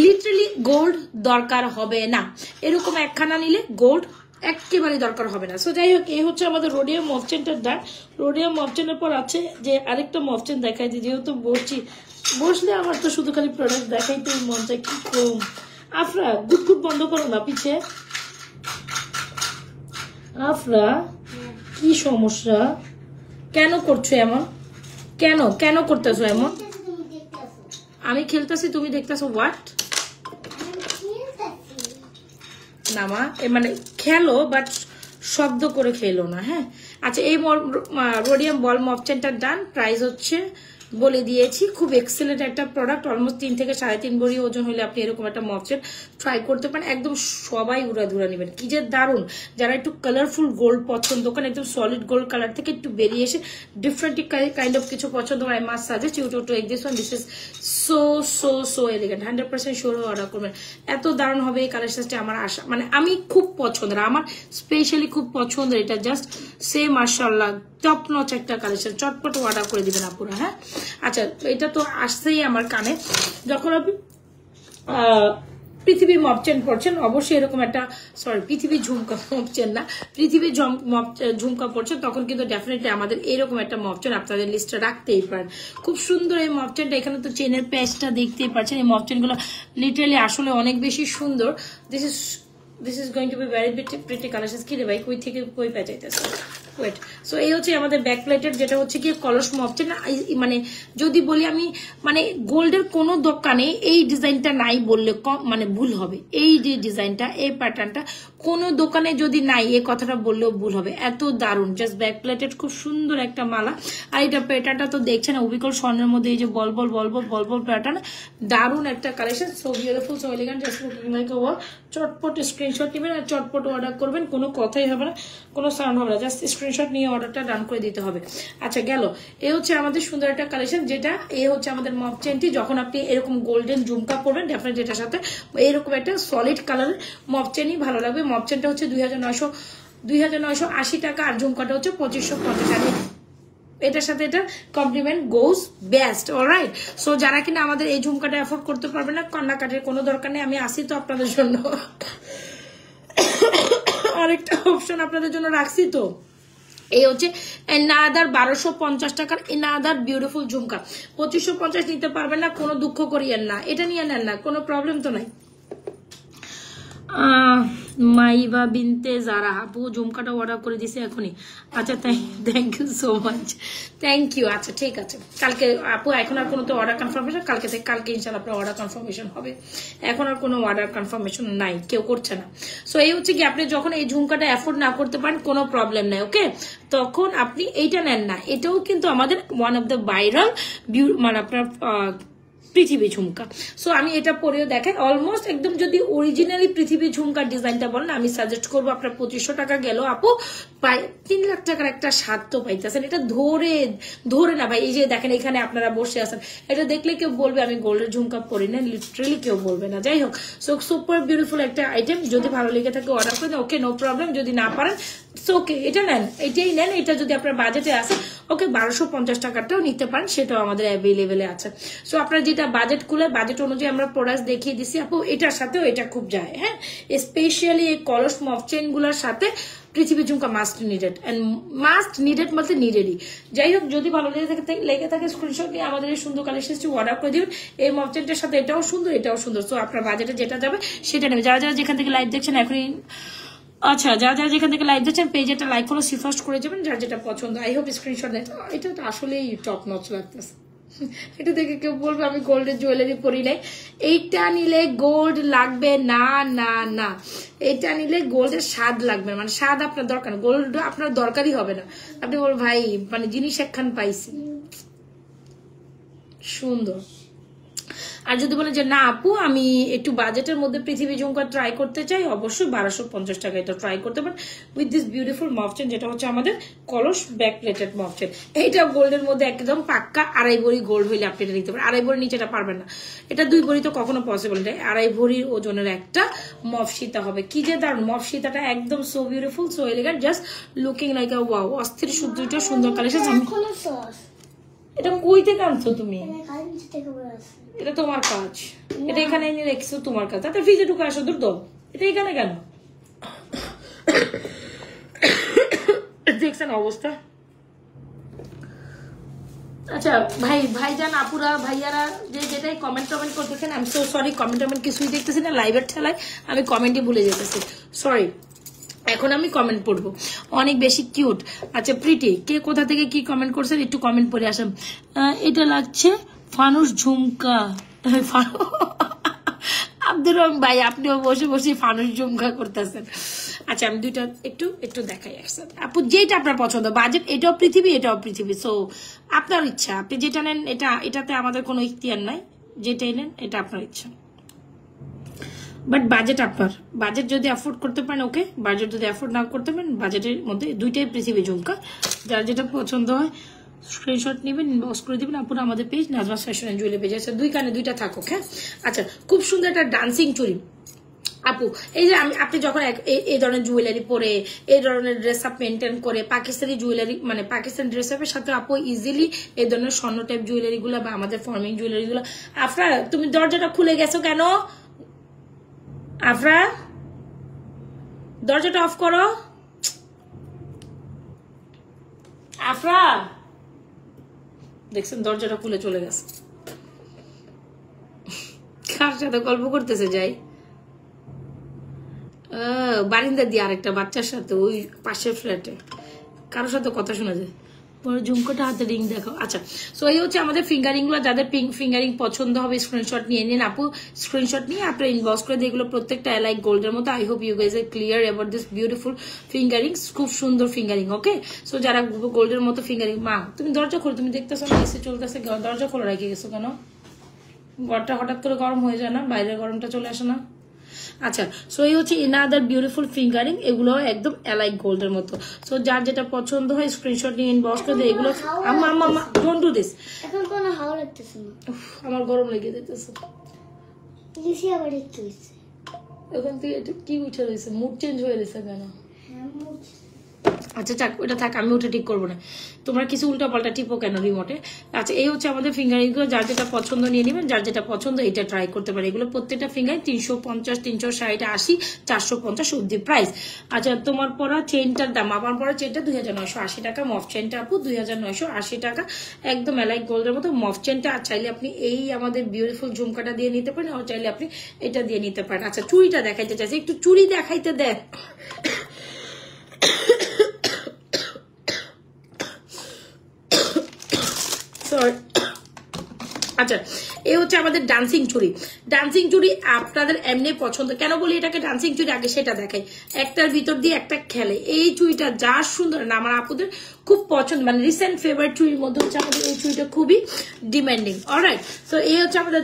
লিটারালি গোল্ড দরকার হবে না, এরকম একখানা নিলে গোল্ড একেবারে দরকার হবে না। সো যাই হোক, এই হচ্ছে আমাদের রোডিয়াম মফচেনটার দাম। রোডিয়াম মফচেনের পর আছে যে আরেকটা মফচেন দেখাই দিই, যেহেতু বসলে আমার তো শুধু খালি প্রোডাক্ট দেখাইতে মন চায়, কি কম। আফরা গুটগুট বন্ধ করো না পিছে। আফরা কি সমস্যা, কেন করছো এমন, কেন করতেছো এমন? আমি খেলতেছি তুমি দেখতেছো, হোয়াট? না মা, মানে খেলো বাট শব্দ করে খেলো না, হ্যাঁ? আচ্ছা, এই রোডিয়াম বল মফচেনটার ডান। প্রাইস হচ্ছে বলে দিয়েছি, খুব এক্সেলেন্ট একটা প্রোডাক্ট। অলমোস্ট 3 থেকে 3.5 ভরি ওজন হলে আপনি এরকম একটা মফচেন ট্রাই করতে পারেন। একদম সবাই উড়াধুরা নেবেন, কি যে দারুণ। যারা একটু কালারফুল গোল্ড পছন্দ করেন, একদম সলিড গোল্ড কালার থেকে একটু বেরিয়ে এসে ডিফারেন্ট কাইন্ড অফ কিছু পছন্দ হয়, must suggest you to take this one. This is so elegant. 100% sure হয়ে অর্ডার করবেন, এত দারুণ হবে এই কালেকশনটা। আমার আশা, মানে আমি খুব পছন্দের, আমার স্পেশালি খুব পছন্দের এটা। জাস্ট সে মাশাআল্লাহ টপ নচ একটা কালেকশন। চটপট অর্ডার করে দিবেন আপুরা, হ্যাঁ? আচ্ছা, এটা তো আসছেই আমার কানে। যখন আপনি পৃথিবী মপচেন পড়ছেন, অবশ্যই এরকম একটা, সরি পৃথিবী ঝুমকা মপচেন না, পৃথিবী ঝুমকা পড়ছেন, তখন কিন্তু ডেফিনেটলি আমাদের এরকম একটা মপচেন আপনাদের লিস্টে রাখতেই পারেন। খুব সুন্দর এই মপচেনটা। এখানে তো চেনের প্যাচটা দেখতেই পাচ্ছেন। এই মপচেনগুলো লিটারালি আসলে অনেক বেশি সুন্দর। This is going to be very pretty collection. কি রে ভাই, কই থেকে কই পেঁচাইতেছে? ওয়েট। সো এই হচ্ছে আমাদের ব্যাক প্লেটের, যেটা হচ্ছে কি কলস মপচেন। মানে যদি বলি আমি, মানে গোল্ডের কোনো দোকানে এই ডিজাইনটা নাই বললে মানে ভুল হবে। এই যে ডিজাইনটা, এই প্যাটার্নটা কোনো দোকানে যদি নাই, এই কথাটা বললেও ভুল হবে। এত দারুণ, জাস্ট ব্যাক প্লেটেড, খুব সুন্দর একটা মালা। আর এটা প্যাটার্নটা তো দেখছেন, অবিকল স্বর্ণের মধ্যে এই যে বল বল প্যাটার্ন, দারুণ একটা collection. So beautiful, so elegant, just looking like a wow. চটপট স্ক্রিনশট নেবেন আর চটপট অর্ডার করবেন, কোনো কথাই হবে না, কোনো সাউন্ড হবে না, জাস্ট স্ক্রিনশট নিয়ে অর্ডারটা ডান করে দিতে হবে। আচ্ছা গেল, এই হচ্ছে আমাদের সুন্দর একটা কালেকশন, যেটা এই হচ্ছে আমাদের মপচেনটি। যখন আপনি এরকম গোল্ডেন ঝুমকা পরবেন, ডেফিনেটলি এটার সাথে এরকম একটা সলিড কালারের মপচেনই ভালো লাগবে। মপচেনটা হচ্ছে 2,980 টাকা, আর ঝুমকাটা হচ্ছে 2550। এটার সাথে এটা কমপ্লিমেন্ট গোস বেস্ট, অলরাইট? সো যারা কিনা আমাদের এই ঝুমকাটা অ্যাফোর্ড করতে পারবে না, কান্নাকাটির কোনো দরকার নেই, আমি আসি তো আপনাদের জন্য। আরেকটা অপশন আপনাদের জন্য রাখছি তো। এই হচ্ছে এনাদার 1250 টাকার এনাদার বিউটিফুল ঝুমকা। 2550 নিতে পারবেন না, কোনো দুঃখ করিয়েন না, এটা নিয়ে নেন না, কোনো প্রবলেম তো নাই। মাইবা বিনতে যারা আপু ঝুমকাটা অর্ডার করে দিছে এখনই। আচ্ছা thank you so much, thank you. আচ্ছা ঠিক আছে, কালকে আপু এখন আর কোনো তো অর্ডার কনফার্মেশন, কালকে ইনশাআল্লাহ আপনার অর্ডার কনফার্মেশন হবে। এখন আর কোনো অর্ডার কনফার্মেশন নাই, কেউ করছে না। সো এই হচ্ছে কি, আপনি যখন এই ঝুমকাটা অ্যাফোর্ড না করতে পারেন, কোনো প্রবলেম নাই, ওকে? তখন আপনি এইটা নেন না। এটাও কিন্তু আমাদের ওয়ান অফ দ্য ভাইরাল, মানে আপনার পৃথিবী ঝুমকা। সো আমি এটা পরেও দেখাই, অলমোস্ট একদম যদি অরিজিনালি পৃথিবী ঝুমকার ডিজাইনটা বলেন আমি সাজেস্ট করবো আপনার 2500 টাকা গেল আপু 3 লাখ টাকার একটা স্বাদ তো পাইতেছেন। এটা ধরে না ভাই, এই যে দেখেন এখানে আপনারা বসে আছেন, এটা দেখলে কেউ বলবে আমি গোল্ডের ঝুমকা পরি না, লিটারেলি কেউ বলবে না। যাই হোক, সো সুপার বিউটিফুল একটা আইটেম, যদি ভালো লেগে থাকে অর্ডার করে ওকে, নো প্রবলেম। যদি না পারেন ওকে, এটা নেন, এটাই নেন। এটা যদি আপনার বাজেটে আসে ওকে 1250 টাকাটাও নিতে পারেন, সেটাও আমাদের অ্যাভেলেবেলে আছে। সো আপনার যেটা বাজেট খুলে বাজেট অনুযায়ী আমরা প্রোডাক্ট দেখিয়ে দিচ্ছি আপু, এটার সাথেও এটা খুব যায়। হ্যাঁ, স্পেশালি এই কলস মফ চেইন গুলোর সাথে পৃথিবী ঝুমকা মাস্ট নিডেড বলতে নিডেডই। যাই হোক, যদি ভালো লেগে থাকে স্ক্রিনশট নিয়ে আমাদের এই সুন্দর কালেকশন অর্ডার করে দিবেন। এই মফ চেইনটার সাথে এটাও সুন্দর, এটাও সুন্দর। সো আপনার বাজেটে যেটা যাবে সেটা নেবে। যারা যারা যেখান থেকে লাইভ দেখছেন এখনই, আচ্ছা যারা যারা যেখান থেকে লাইভ দেখছেন পেজে একটা লাইক ফলো সিফাস্ট করে যাবেন, যার যেটা পছন্দ। আই হোপ স্ক্রিনশট নেন। এটা তো আসলেই টপ নচ লাগতেছে, এটা দেখে কেউ বলবে আমি গোল্ডের জুয়েলারি পরি নাই। এইটা নিলে গোল্ড লাগবে না, না না, এটা নিলে গোল্ডের স্বাদ লাগবে, মানে স্বাদ আপনার দরকার, গোল্ড আপনার দরকারই হবে না। আপনি বল ভাই মানে জিনিস একখান পাইছি, সুন্দর। আর যদি বলেন যে না আপু আমি একটু বাজেটের মধ্যে পৃথিবী ঝুমকা ট্রাই করতে চাই, অবশ্যই 1250 টাকা এটা ট্রাই করতে পারেন উইথ দিস বিউটিফুল মফ চেন, যেটা হচ্ছে আমাদের কলস ব্যাক প্লেটেড মফ চেন। এইটা গোল্ডের মধ্যে একদম পাক্কা 2.5 ভরি গোল্ড হইলে আপনি এটা নিতে পারেন। 2.5 ভরি নিচে এটা পারবেন না, এটা 2 ভরি তো কখনো পসিবল না। 2.5 ভরির ওজনের একটা মফ সীতা হবে, কি যে দারুণ। মফ সীতাটা একদম so beautiful, so elegant, just looking like a wow, অস্থির শুদ্ধটা সুন্দর কালেকশন। এটা কই থেকে আনছো তুমি? এটা তোমার কাজ, এটা এখানে এনে রেখেছো তোমার কাজ। তাতে ফ্রিজে ঢুকে আসো, দূর তো, এটা এখানে কেন? দেখছেন অবস্থা। আচ্ছা ভাইজান আপুরা ভাইয়ারা যে যেটাই কমেন্ট করতেছেন, আমি সো সরি, কমেন্ট কিছুই দেখতেছি না, লাইভের ঠেলায় আমি কমেন্টই ভুলে যেতেছি, সরি। এখন আমি কমেন্ট পড়বো, অনেক বেশি কিউট। আচ্ছা প্রিটি, কে কোথা থেকে কি কমেন্ট করছেন একটু কমেন্ট পড়ে আসেন। এটা লাগছে ফানুস ঝুমকা। আব্দুর রহমান ভাই আপনিও বসে বসে ফানুস ঝুমকা করতেছেন। আচ্ছা আমি দুইটা একটু দেখাই একসাথে আপু, যেটা আপনার পছন্দ। বাজেট এটাও পৃথিবী, সো আপনার ইচ্ছা, আপনি যেটা নেন এটাতে আমাদের কোনো ইখতিয়ার নাই, যেটাই নেন এটা আপনার ইচ্ছা। বাট বাজেট আপনার, বাজেট যদি অ্যাফোর্ড করতে পারেন ওকে, বাজেট যদি অ্যাফোর্ড না করতে পারেন বাজেটের মধ্যে দুইটাই পৃথিবী ঝুমকা, যার যেটা পছন্দ হয় স্ক্রিনশট নেবেন, ইনবক্স করে দিবেন। আপনারা আমাদের page Najma's fashion and jewellery page আছে, দুই কানে দুইটা থাকুক। হ্যাঁ, আচ্ছা খুব সুন্দর একটা ডান্সিং চুড়ি আপু। এই যে আপনি যখন এই ধরনের জুয়েলারি পরে, এই ধরনের ড্রেস আপ মেনটেন করে, পাকিস্তানি জুয়েলারি মানে পাকিস্তানি ড্রেস আপের সাথে আপু ইজিলি এই ধরনের স্বর্ণ টাইপ জুয়েলারি গুলা বা আমাদের ফর্মিং জুয়েলারি গুলা। আপনারা তুমি দরজাটা খুলে গেছো কেন? আফরা দরজাটা অফ করো। আফরা দেখছেন দরজাটা খুলে চলে গেছে, কার সাথে গল্প করতেছে? যাই বারিন্দা দিয়ে আরেকটা বাচ্চার সাথে, ওই পাশের ফ্ল্যাটে কারোর সাথে কথা শোনা যায়। পরে ঝুমকোটা হাতে রিং দেখো। আচ্ছা সো এই হচ্ছে আমাদের ফিঙ্গারিং গুলো, যাদের ফিঙ্গারিং পছন্দ হবে স্ক্রিনশট নিয়ে নিন আপু, স্ক্রিনশট নিয়ে আপনার ইনবক্স করে দিয়ে, এগুলো প্রত্যেকটা লাইক গোল্ডের মতো। I hope you guys are clear about this beautiful finger ring, খুব সুন্দর ফিঙ্গারিং। ওকে, সো যারা গোল্ডের মতো ফিঙ্গারিং। মা তুমি দরজা খোলো, তুমি দেখতেছো না এসে চলতেছে, দরজা খোলা রেখে গেছো কেন? ঘরটা হঠাৎ করে গরম হয়ে যায় না? বাইরের গরমটা চলে আসে না? আচ্ছা সো এই হচ্ছে ইনাদার বিউটিফুল ফিঙ্গারিং, এগুলো একদম এলাইক গোল্ডের মতো। সো যার যেটা পছন্দ হয় স্ক্রিনশট নিয়ে ইনবক্স করে দিয়ে। এগুলো আম্মা ডোন্ট ডু দিস, এখন কোনো হাওয়া লাগতেছে না, আমার গরম লেগে যেতেছে। দিছি আবার একটু হইছে, এখন থেকে এটা কি উঠে রইছে, মুড চেঞ্জ হয়ে গেছে কেন? হ্যাঁ মুড। আচ্ছা থাক, ওটা থাক, আমি ওটা ঠিক করবো না, তোমরা কিছু উল্টা পাল্টা টিপো কেন রিমোটে। আচ্ছা এই হচ্ছে আমাদের ফিঙ্গারিং গুলো, যার যেটা পছন্দ নিয়ে নেবেন, যার যেটা পছন্দ এটা ট্রাই করতে পারে। এগুলো প্রত্যেকটা ফিঙ্গার 350, 360, 80, 450 অব্দি প্রাইস। আচ্ছা তোমার পরা চেনটার দাম, আমার পরা চেনটা 2980 টাকা, মফ চেনটা আপু 2980 টাকা, একদম এলাইক গোল্ডের মতো মফ চেনটা। আর চাইলে আপনি এই আমাদের বিউটিফুল ঝুমকাটা দিয়ে নিতে পারেন, আর চাইলে আপনি এটা দিয়ে নিতে পারেন। আচ্ছা চুড়িটা দেখাইতে চাইছি, একটু চুড়ি দেখাইতে দেন। আচ্ছা এই হচ্ছে আমাদের ডান্সিং চুড়ি। ডান্সিং চুড়ি আপনাদের এমনি পছন্দ, কেন বলি এটাকে ডান্সিং চুড়ি আগে সেটা দেখাই। একটার ভিতর দিয়ে একটা খেলে, এই চুড়িটা যা সুন্দর না, আমার আপুদের খুব পছন্দ, মানে রিসেন্ট ফেভারিট চুড়ির মধ্যে হচ্ছে আমাদের এই চুড়িটা খুবই ডিমান্ডিং। অলরাইট, সো এই হচ্ছে আমাদের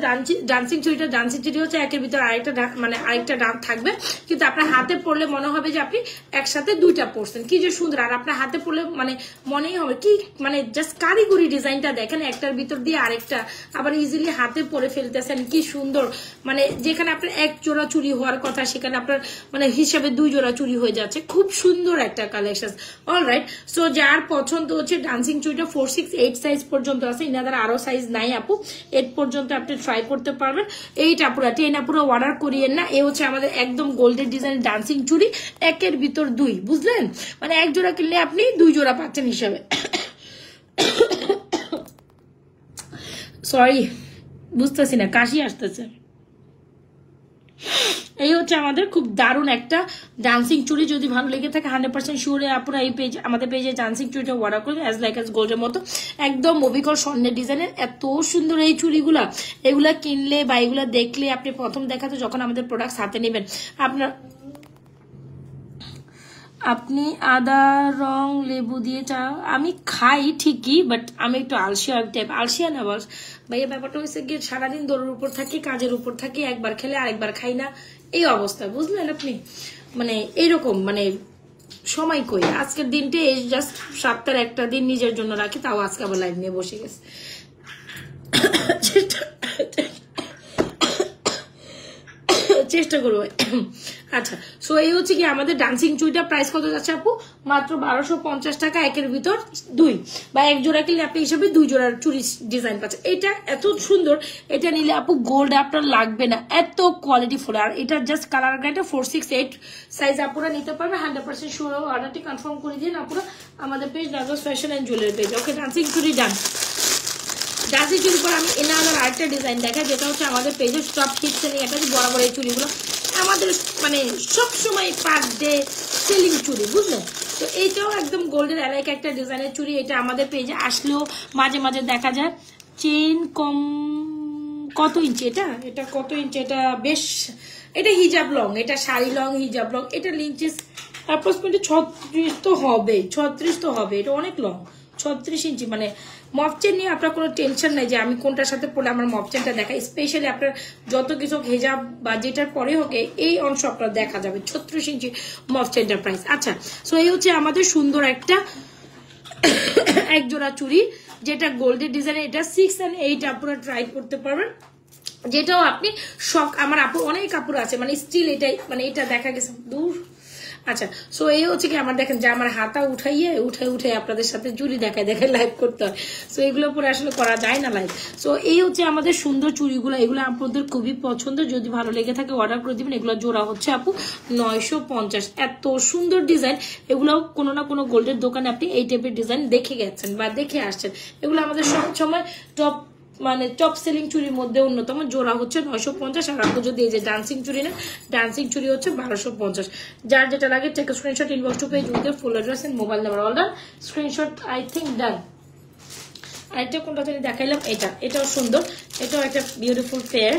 ডান্সিং চুড়িটা। ডান্সিং চুড়ি হচ্ছে একের ভিতর আরেকটা ডান থাকবে, কিন্তু আপনার হাতে পড়লে মনে হবে যে আপনি একসাথে দুইটা পরছেন, কি যে সুন্দর। আর আপনার হাতে পড়লে মানে মনেই হবে কি, মানে জাস্ট কারিগরি ডিজাইনটা দেখেন, একটার ভিতর দিয়ে আরেকটা আবার ইজিলি হাতে পরে ফেলতেছেন, কি সুন্দর। মানে যেখানে আপনার এক জোড়া চুড়ি হওয়ার কথা সেখানে আপনার মানে হিসাবে 2 জোড়া চুড়ি হয়ে যাচ্ছে। খুব সুন্দর একটা কালেকশন। অলরাইট, সো যার পছন্দ হচ্ছে ডান্সিং চুড়িটা 4, 6, 8 সাইজ পর্যন্ত আছে, ইনাদের আরো সাইজ নাই আপু, 8 পর্যন্ত আপনি ট্রাই করতে পারবেন। এইটা পুরো 10 পুরো অর্ডার করিয়েন না। এ হচ্ছে আমাদের একদম গোল্ডেন ডিজাইন ডান্সিং চুড়ি, একের ভিতর 2, বুঝলেন? মানে এক জোড়া কিনলে আপনি 2 জোড়া পাচ্ছেন হিসাবে। সরি, বুঝতেছি না, কাশি আসতেছে। এই হচ্ছে আমাদের খুব দারুণ একটা ডান্সিং চুড়ি। যদি ভালো লেগে থাকে 100% শিওরে আপনারা এই পেজ, আমাদের পেজে ডান্সিং চুড়িটা অর্ডার করুন। অ্যাজ লাইক অ্যাজ গোল্ডের মতো একদম অবিকল স্বর্ণের ডিজাইনের, এত সুন্দর এই চুড়িগুলা। এগুলা কিনলে বা এগুলা দেখলে আপনি প্রথম দেখাতে যখন আমাদের প্রোডাক্ট হাতে নেবেন আপনি আদা রং লেবু দিয়ে চা, আমি খাই ঠিকই, বাট আমি একটু আলসিয়া টাইপ। আলসিয়া না বস ভাইয়া, ব্যাপারটা হয়েছে গিয়ে সারাদিন দৌড়ের উপর থাকি, কাজের উপর থাকি, একবার খেলে আরেকবার খাই না, এই অবস্থা, বুঝলেন আপনি? মানে এইরকম, মানে সময় কই। আজকের দিনটা জাস্ট সপ্তাহের একটা দিন নিজের জন্য রাখি, তাও আজকে আবার লাইভ নিয়ে বসে গেছে। চেষ্টা করবো। আচ্ছা, সো এই হচ্ছে কি আমাদের ডান্সিং চুড়িটা প্রাইস কত যাচ্ছে আপু? মাত্র 1250 টাকা, একের ভিতর 2 বা এক জোড়া কিনলে আপনি হিসাবে 2 জোড়ার চুড়ি ডিজাইন পাচ্ছেন। এটা এত সুন্দর, এটা নিলে আপু গোল্ড আপনার লাগবে না, এত কোয়ালিটি ফুল। আর এটা জাস্ট কালার গাইটা 4, 6, 8 সাইজ আপুরা নিতে পারবে। 100% শিওর অর্ডারটি কনফার্ম করে দিন আপুরা আমাদের page নাজরাস fashion and jewellery page. Okay, dancing চুড়ি ডান। ডান্সিং চুড়ির পর আমি এনাদের আরেকটা ডিজাইন দেখাই, যেটা হচ্ছে আমাদের পেজের টপ হিট সেলিং একটা বরাবর এই চুড়িগুলো আমাদের মানে সবসময় পার ডে সেলিং চুড়ি, বুঝলেন? তো এইটাও একদম গোল্ডেন এলাকা একটা ডিজাইনের চুড়ি। এটা আমাদের পেজে আসলেও মাঝে মাঝে দেখা যায় চেন কম। কত ইঞ্চি এটা? এটা কত ইঞ্চি? এটা বেশ, এটা হিজাব লং, এটা শাড়ি লং, হিজাব লং। এটা ইঞ্চি অ্যাপ্রক্সিমেটলি 36 তো হবে, 36 তো হবে। এটা অনেক লং, 36 ইঞ্চি। মানে মপচেন নিয়ে আপনার কোনো টেনশন নাই যে আমি কোনটার সাথে পড়লে আমার মপচেনটা দেখাই। স্পেশালি আপনার যত কিছু হেজাব বা যেটার পরে হোক এই অংশ আপনার দেখা যাবে। 36 ইঞ্চি মপচেনটার প্রাইস। আচ্ছা, সো এই হচ্ছে আমাদের সুন্দর একটা এক জোড়া চুড়ি, যেটা গোল্ডের ডিজাইন। এটা 6 and 8 আপনারা ট্রাই করতে পারবেন, যেটাও আপনি শখ। আমার আপু অনেক কাপড় আছে, মানে স্টিল এটাই, মানে এটা দেখা গেছে দূর। আচ্ছা, সো এই হচ্ছে কি আমার দেখেন যে আমার হাতা উঠে আপনাদের সাথে চুড়ি দেখায় লাইভ করতে হয়। সো এগুলো পরে আসলে করা যায় না লাইভ। সো এই হচ্ছে আমাদের সুন্দর চুড়িগুলো, এগুলো আপনাদের খুবই পছন্দ। যদি ভালো লেগে থাকে অর্ডার করে দিবেন। এগুলো জোড়া হচ্ছে আপু 950। এত সুন্দর ডিজাইন, এগুলো কোনো না কোনো গোল্ডের দোকানে আপনি এই টাইপের ডিজাইন দেখে গেছেন বা দেখে আসছেন। এগুলো আমাদের সব সময় টপ, মানে টপ সেলিং চুরির মধ্যে অন্যতম। জোড়া হচ্ছে 950। আর আপনি যদি এই যে ডান্সিং চুরি নেন, ডান্সিং চুরি হচ্ছে 1250। যার যেটা লাগে take screenshot, inbox to page with full address and mobile number. Order screenshot I think done. আরেকটা কোনটা জানি দেখাইলাম, এটাও সুন্দর, এটাও একটা বিউটিফুল পেয়ার।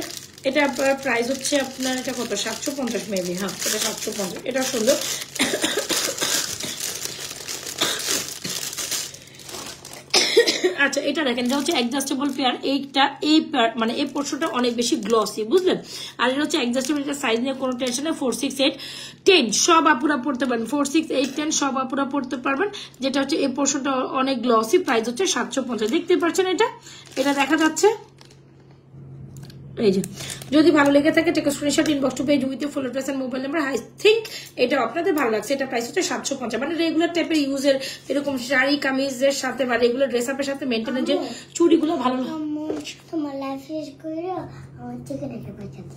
এটা আপনার প্রাইস হচ্ছে আপনার এটা কত? 750 মেবি। হ্যাঁ, এটা 750। এটা সুন্দর। আচ্ছা, এটা দেখেন, এটা হচ্ছে অ্যাডজাস্টেবল পেয়ার। এইটা এই মানে এই পোর্শনটা অনেক বেশি গ্লসি, বুঝলেন? আর এটা হচ্ছে অ্যাডজাস্টেবল। এটা সাইজ নিয়ে কোনো টেনশন নেই। 4, 6, 8, 10 সব আপুরা পড়তে পারবেন। 4, 6, 8, 10 সব আপুরা পড়তে পারবেন। যেটা হচ্ছে এই পোর্শনটা অনেক গ্লসি। প্রাইস হচ্ছে 750। দেখতে পাচ্ছেন এটা দেখা যাচ্ছে। এই যে, যদি ভালো লেগে থাকে take screenshot, inbox to page with full address and mobile number. I think এটা আপনাদের ভালো লাগছে। এটা প্রাইস হচ্ছে 750। মানে রেগুলার টাইপের ইউজের, এরকম শাড়ি কামিজের সাথে বা রেগুলার ড্রেস আপের সাথে মেইনটেইন যে চুড়িগুলো ভালো লাগে। তোমার লাইফ শেষ করে আমার চিকেন নাগেট বাঁচাতে।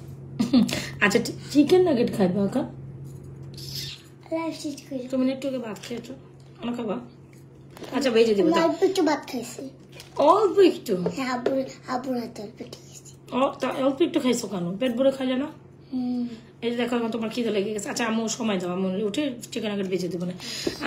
আচ্ছা, চিকেন নাগেট খাইবা কা? লাইফ শেষ করে তুমি একটু আগে ভাত খেয়েছো, অনেক খাবা। আচ্ছা, ভেজে দিব। অল্প একটু ভাত খাইছি। অল্প একটু? হ্যাঁ, আপুর হাতে অল্প একটু খাইছি। অল্প একটু খাইছো কেন? পেট ভরে খাইলে না? এই যে দেখো এখন তোমার খিদে লেগে গেছে। আচ্ছা আম্মু সময় দাও, আম্মু উঠে চিকেন নাগেট বেঁচে দেবো না।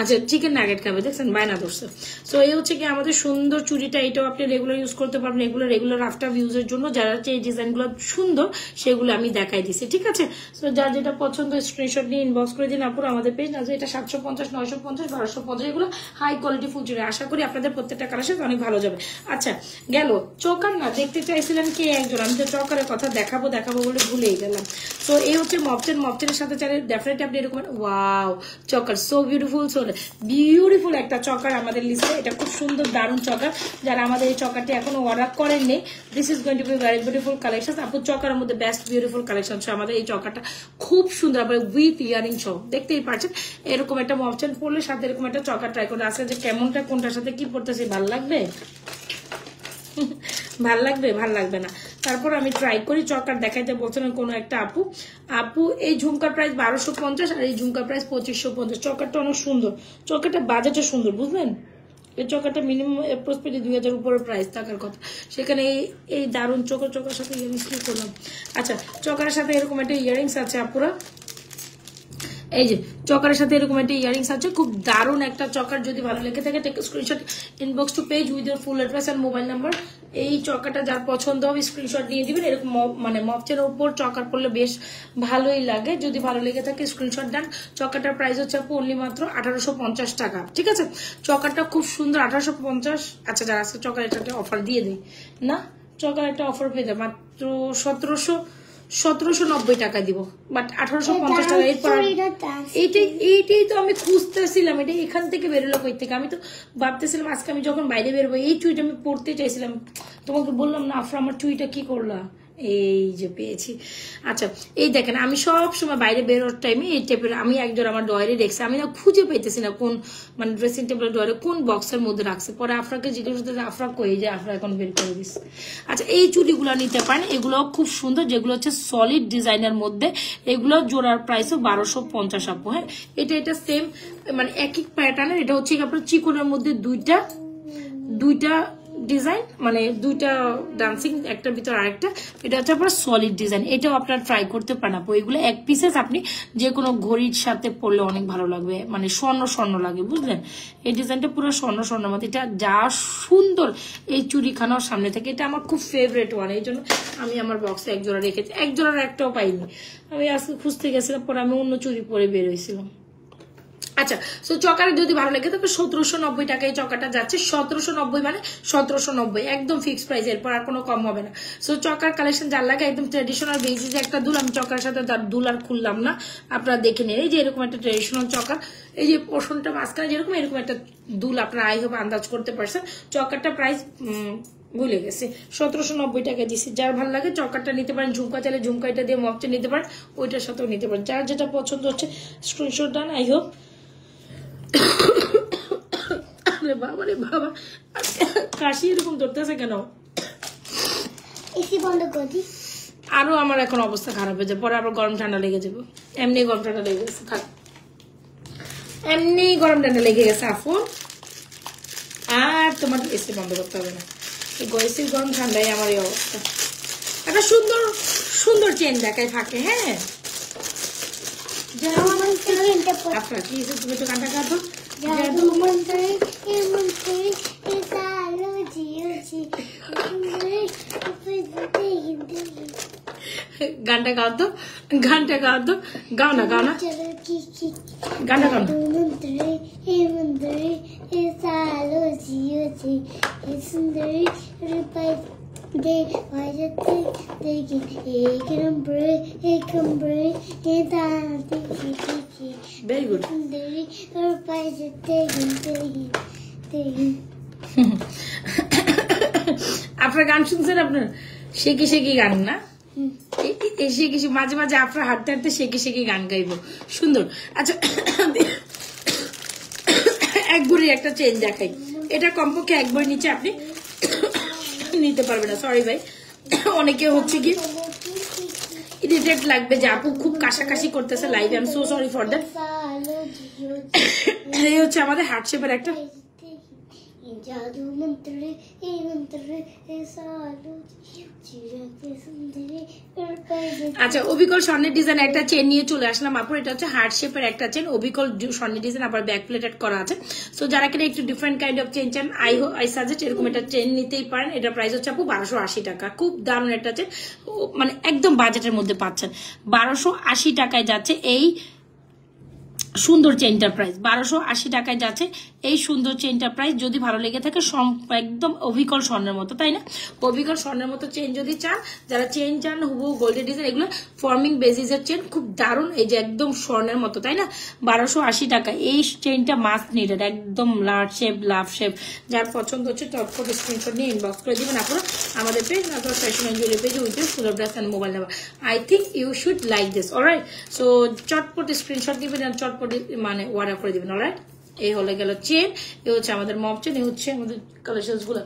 আচ্ছা চিকেন নাগেট খাবে, দেখছেন বায়না ধরছে। সো এই হচ্ছে কি আমাদের সুন্দর চুড়িটা, এটাও আপনি রেগুলার ইউজ করতে পারবেন, এগুলো রেগুলার আফটার ইউজের জন্য। যারা হচ্ছে এই ডিজাইনগুলো সুন্দর সেগুলো আমি দেখাই দিছি, ঠিক আছে। সো যার যেটা পছন্দ স্ক্রিনশট নিয়ে ইনবক্স করে দিন আপুর আমাদের পেজ। আছে এটা 750, 950, 1250, এগুলো হাই কোয়ালিটি ফুল চুড়ি। আশা করি আপনাদের প্রত্যেকটা কালেকশন অনেক ভালো যাবে। আচ্ছা গেল চকার না দেখতে চাইছিলেন কে একজন, আমি তো চকারের কথা দেখাবো বলে ভুলেই গেলাম। তো এই হচ্ছে মপচেনের সাথে চাইলে ডেফিনেটলি আপনি এরকম ওয়াও চকার, সো বিউটিফুল একটা চকার আমাদের লিস্টে। এটা খুব সুন্দর দারুণ চকার। যারা আমাদের এই চকারটি এখনো অর্ডার করেননি, this is going to be very beautiful collection. আপু চকারের মধ্যে বেস্ট বিউটিফুল কালেকশন হচ্ছে আমাদের এই চকারটা, খুব সুন্দর। আবার উইথ ইয়ারিং সহ দেখতেই পাচ্ছেন। এরকম একটা মপচেন পরলে সাথে এরকম একটা চকার ট্রাই করে আসে যে কেমনটা কোনটার সাথে কি পড়তেছি, ভালো লাগবে ভাল লাগবে না। তারপর আমি ট্রাই করি চকার দেখাইতে বলছেন কোনো একটা আপু এই ঝুমকার প্রাইস 1250 আর এই ঝুমকার প্রাইস 2550। চকারটা অনেক সুন্দর, চকারটা বাজেটও সুন্দর, বুঝলেন। এই চকারটা মিনিমাম অ্যাপ্রক্সিমেটলি 2000 উপরে প্রাইস থাকার কথা, সেখানে এই দারুণ চকার সাথে ইয়ারিংস কি করলাম। আচ্ছা চকারের সাথে এরকম একটা ইয়ারিংস আছে আপুরা, এই যে চকারের সাথে এরকম একটা ইয়ারিংস আছে, খুব দারুণ একটা চকার। যদি ভালো লেগে থাকে take screenshot inbox to page with your full address and mobile number. এই চকারটা যার পছন্দ হবে স্ক্রিনশট নিয়ে দিবেন। এরকম মানে মপচের উপর চকার পড়লে বেশ ভালোই লাগে, যদি ভালো লেগে থাকে স্ক্রিনশট দেন। চকারটার প্রাইস হচ্ছে অনলি মাত্র 1850 টাকা, ঠিক আছে। চকারটা খুব সুন্দর 1850। আচ্ছা যারা আজকে চকার এটা অফার দিয়ে দেয় না, চকার একটা অফার পেয়ে দেয় মাত্র 1790 টাকা দিব, বাট 1850 টাকা। এরপর এইটাই তো আমি খুঁজতেছিলাম, এটা এখান থেকে বেরোলো কই থেকে। আমি তো ভাবতেছিলাম আজকে আমি যখন বাইরে বেরোবো এই চুইটা আমি পড়তে চাইছিলাম, তোমাকে বললাম না আফরা আমার চুইটা কি করলা, এই যে পেয়েছি। আচ্ছা এই দেখেন আমি সব সময় বাইরে বেরোর টাইমে এই টেপের আমি একজন আমার ডয়ারে রেখছি, আমি না খুঁজে পেতেছি না কোন মানে ড্রেসিং টেবিলের ডয়ারে কোন বক্সের মধ্যে রাখছে। পরে আফরাকে জিজ্ঞেস করতে আফরা কই যে আফরা এখন বের করে দিস। আচ্ছা এই চুড়িগুলো নিতে পারেন, এগুলো খুব সুন্দর, যেগুলো হচ্ছে সলিড ডিজাইনের মধ্যে। এগুলো জোড়ার প্রাইসও 1250 আপু। হ্যাঁ এটা সেম মানে একই প্যাটার্নের। এটা হচ্ছে আপনার চিকনের মধ্যে দুইটা ডিজাইন, মানে দুইটা ডান্সিং একটার ভিতর আরেকটা। এটা হচ্ছে আপনার সলিড ডিজাইন, এটাও আপনার ট্রাই করতে পারেন আপু। এগুলো এক পিসেস আপনি যে কোনো ঘড়ির সাথে পরলে অনেক ভালো লাগবে, মানে স্বর্ণ লাগে, বুঝলেন। এই ডিজাইনটা পুরো স্বর্ণের মধ্যে, এটা যা সুন্দর এই চুড়িখানার সামনে থেকে। এটা আমার খুব ফেভারিট ওয়ান, এই জন্য আমি আমার বক্সে এক জোড়া রেখেছি। এক জোড়ার একটাও পাইনি, আমি আজকে খুঁজতে গেছিলাম, পরে আমি অন্য চুড়ি পরে বের হয়েছিলাম। আচ্ছা সো চকারে যদি ভালো লাগে তবে 1790 টাকায় চকাটা যাচ্ছে। 1790 মানে 1790 একদম ফিক্সড প্রাইস, এরপর আর কোনো কম হবে না। সো চকার কালেকশন যার লাগে একদম ট্রেডিশনাল বেসিস একটা দুল, আমি চকার সাথে তার দুল আর খুললাম না, আপনারা দেখে নিন। এই যে এরকম একটা ট্রেডিশনাল চকার, এই যে পোর্শনটা মাঝখানে যেরকম এরকম একটা দুল আপনারা আই হোপ আন্দাজ করতে পারছেন। চকারটা প্রাইস ভুলে গেছে 1790 টাকা দিচ্ছি। যার ভালো লাগে চকারটা নিতে পারেন, ঝুমকা চাইলে ঝুমকাটা দিয়ে মপচে নিতে পারেন, ওইটার সাথেও নিতে পারেন। যার যেটা পছন্দ হচ্ছে স্ক্রিনশট দেন। আই হোপ বাবা রে বাবা কাশি এরকম ধরতেছে কেন, এসি বন্ধ করে দি। আরো আমার এখন অবস্থা খারাপ হয়ে যায়, পরে আবার গরম ঠান্ডা লেগে যাবে। এমনি গরম ঠান্ডা লেগে গেছে, থাক এমনি গরম ঠান্ডা লেগে গেছে আফু। আর তোমার এসি বন্ধ করতে হবে না, এসির গরম ঠান্ডায় আমার এই অবস্থা। একটা সুন্দর চেন দেখায় থাকে। হ্যাঁ আপনার কি তুমি তো গানটা গাবো, গানটা গাও তো, গানটা গাও তো, গাও না গানটা গাও না। Very good. আপনার গান শুনছেন, আপনার শেখি গান না, শেখি মাঝে মাঝে আপনার হাঁটতে হাঁটতে শেখি গান গাইব, সুন্দর। আচ্ছা এক ভরি একটা চেন দেখাই, এটা কমপক্ষে এক ভরি নিচে আপনি নিতে পারবে না। সরি ভাই, অনেকে হচ্ছে কি ইরিটেট লাগবে যে আপু খুব কাশাকাশি করতেছে লাইভে, I am so sorry for that. এই হচ্ছে আমাদের হার্ট শেপের একটা जादू मंत्र रे ये मंत्र रे ऐसा लो चिरा के सुंदरी कर पाए। আচ্ছা অবিকল স্বর্ণের ডিজাইন একটা চেন নিয়ে চলে আসলাম আপুর। এটা হচ্ছে হার্ট শেপের একটা চেন, অবিকল স্বর্ণের ডিজাইন, আবার ব্যাক প্লেটেড করা আছে। সো যারা কিনা একটু ডিফারেন্ট কাইন্ড অফ চেন চান, আই সাজেস্ট এরকম একটা চেন নিতেই পারেন। এটা প্রাইস হচ্ছে আপু 1280 টাকা। খুব দারুণ একটা চেন, মানে একদম বাজেটের মধ্যে পাচ্ছেন। 1280 টাকায় যাচ্ছে এই সুন্দর চেইনটার প্রাইস। 1280 টাকায় যাচ্ছে এই সুন্দর চেইনটার প্রাইস। যদি ভালো লেগে থাকে একদম অবিকল স্বর্ণের মতো, তাই না? অবিকল স্বর্ণের মতো চেইন যদি চান, যারা চেইন চান হুবহু গোল্ডেন ডিজাইন, এগুলো ফর্মিং বেসিসের চেইন, খুব দারুণ। এই যে একদম স্বর্ণের মতো, তাই না? 1280 টাকা এই চেইনটা মাস্ট নিডেড, একদম লার্জ শেপ, লাভ শেপ। যার পছন্দ হচ্ছে চটপট স্ক্রিনশট নিয়ে ইনবক্স করে দিবেন আপনারা আমাদের পেজ, আপনার ফ্যাশন এন্ড জুয়েলারি পেজে, with full address and mobile number. I think you should like this, alright? So চটপট স্ক্রিনশট দিবেন আর চটপট মানে অর্ডার করে দিবেন, অলরাইট? এই হলে গেল চেন, এ হচ্ছে আমাদের মপ চেন, এই হচ্ছে আমাদের কালেকশনস গুলো।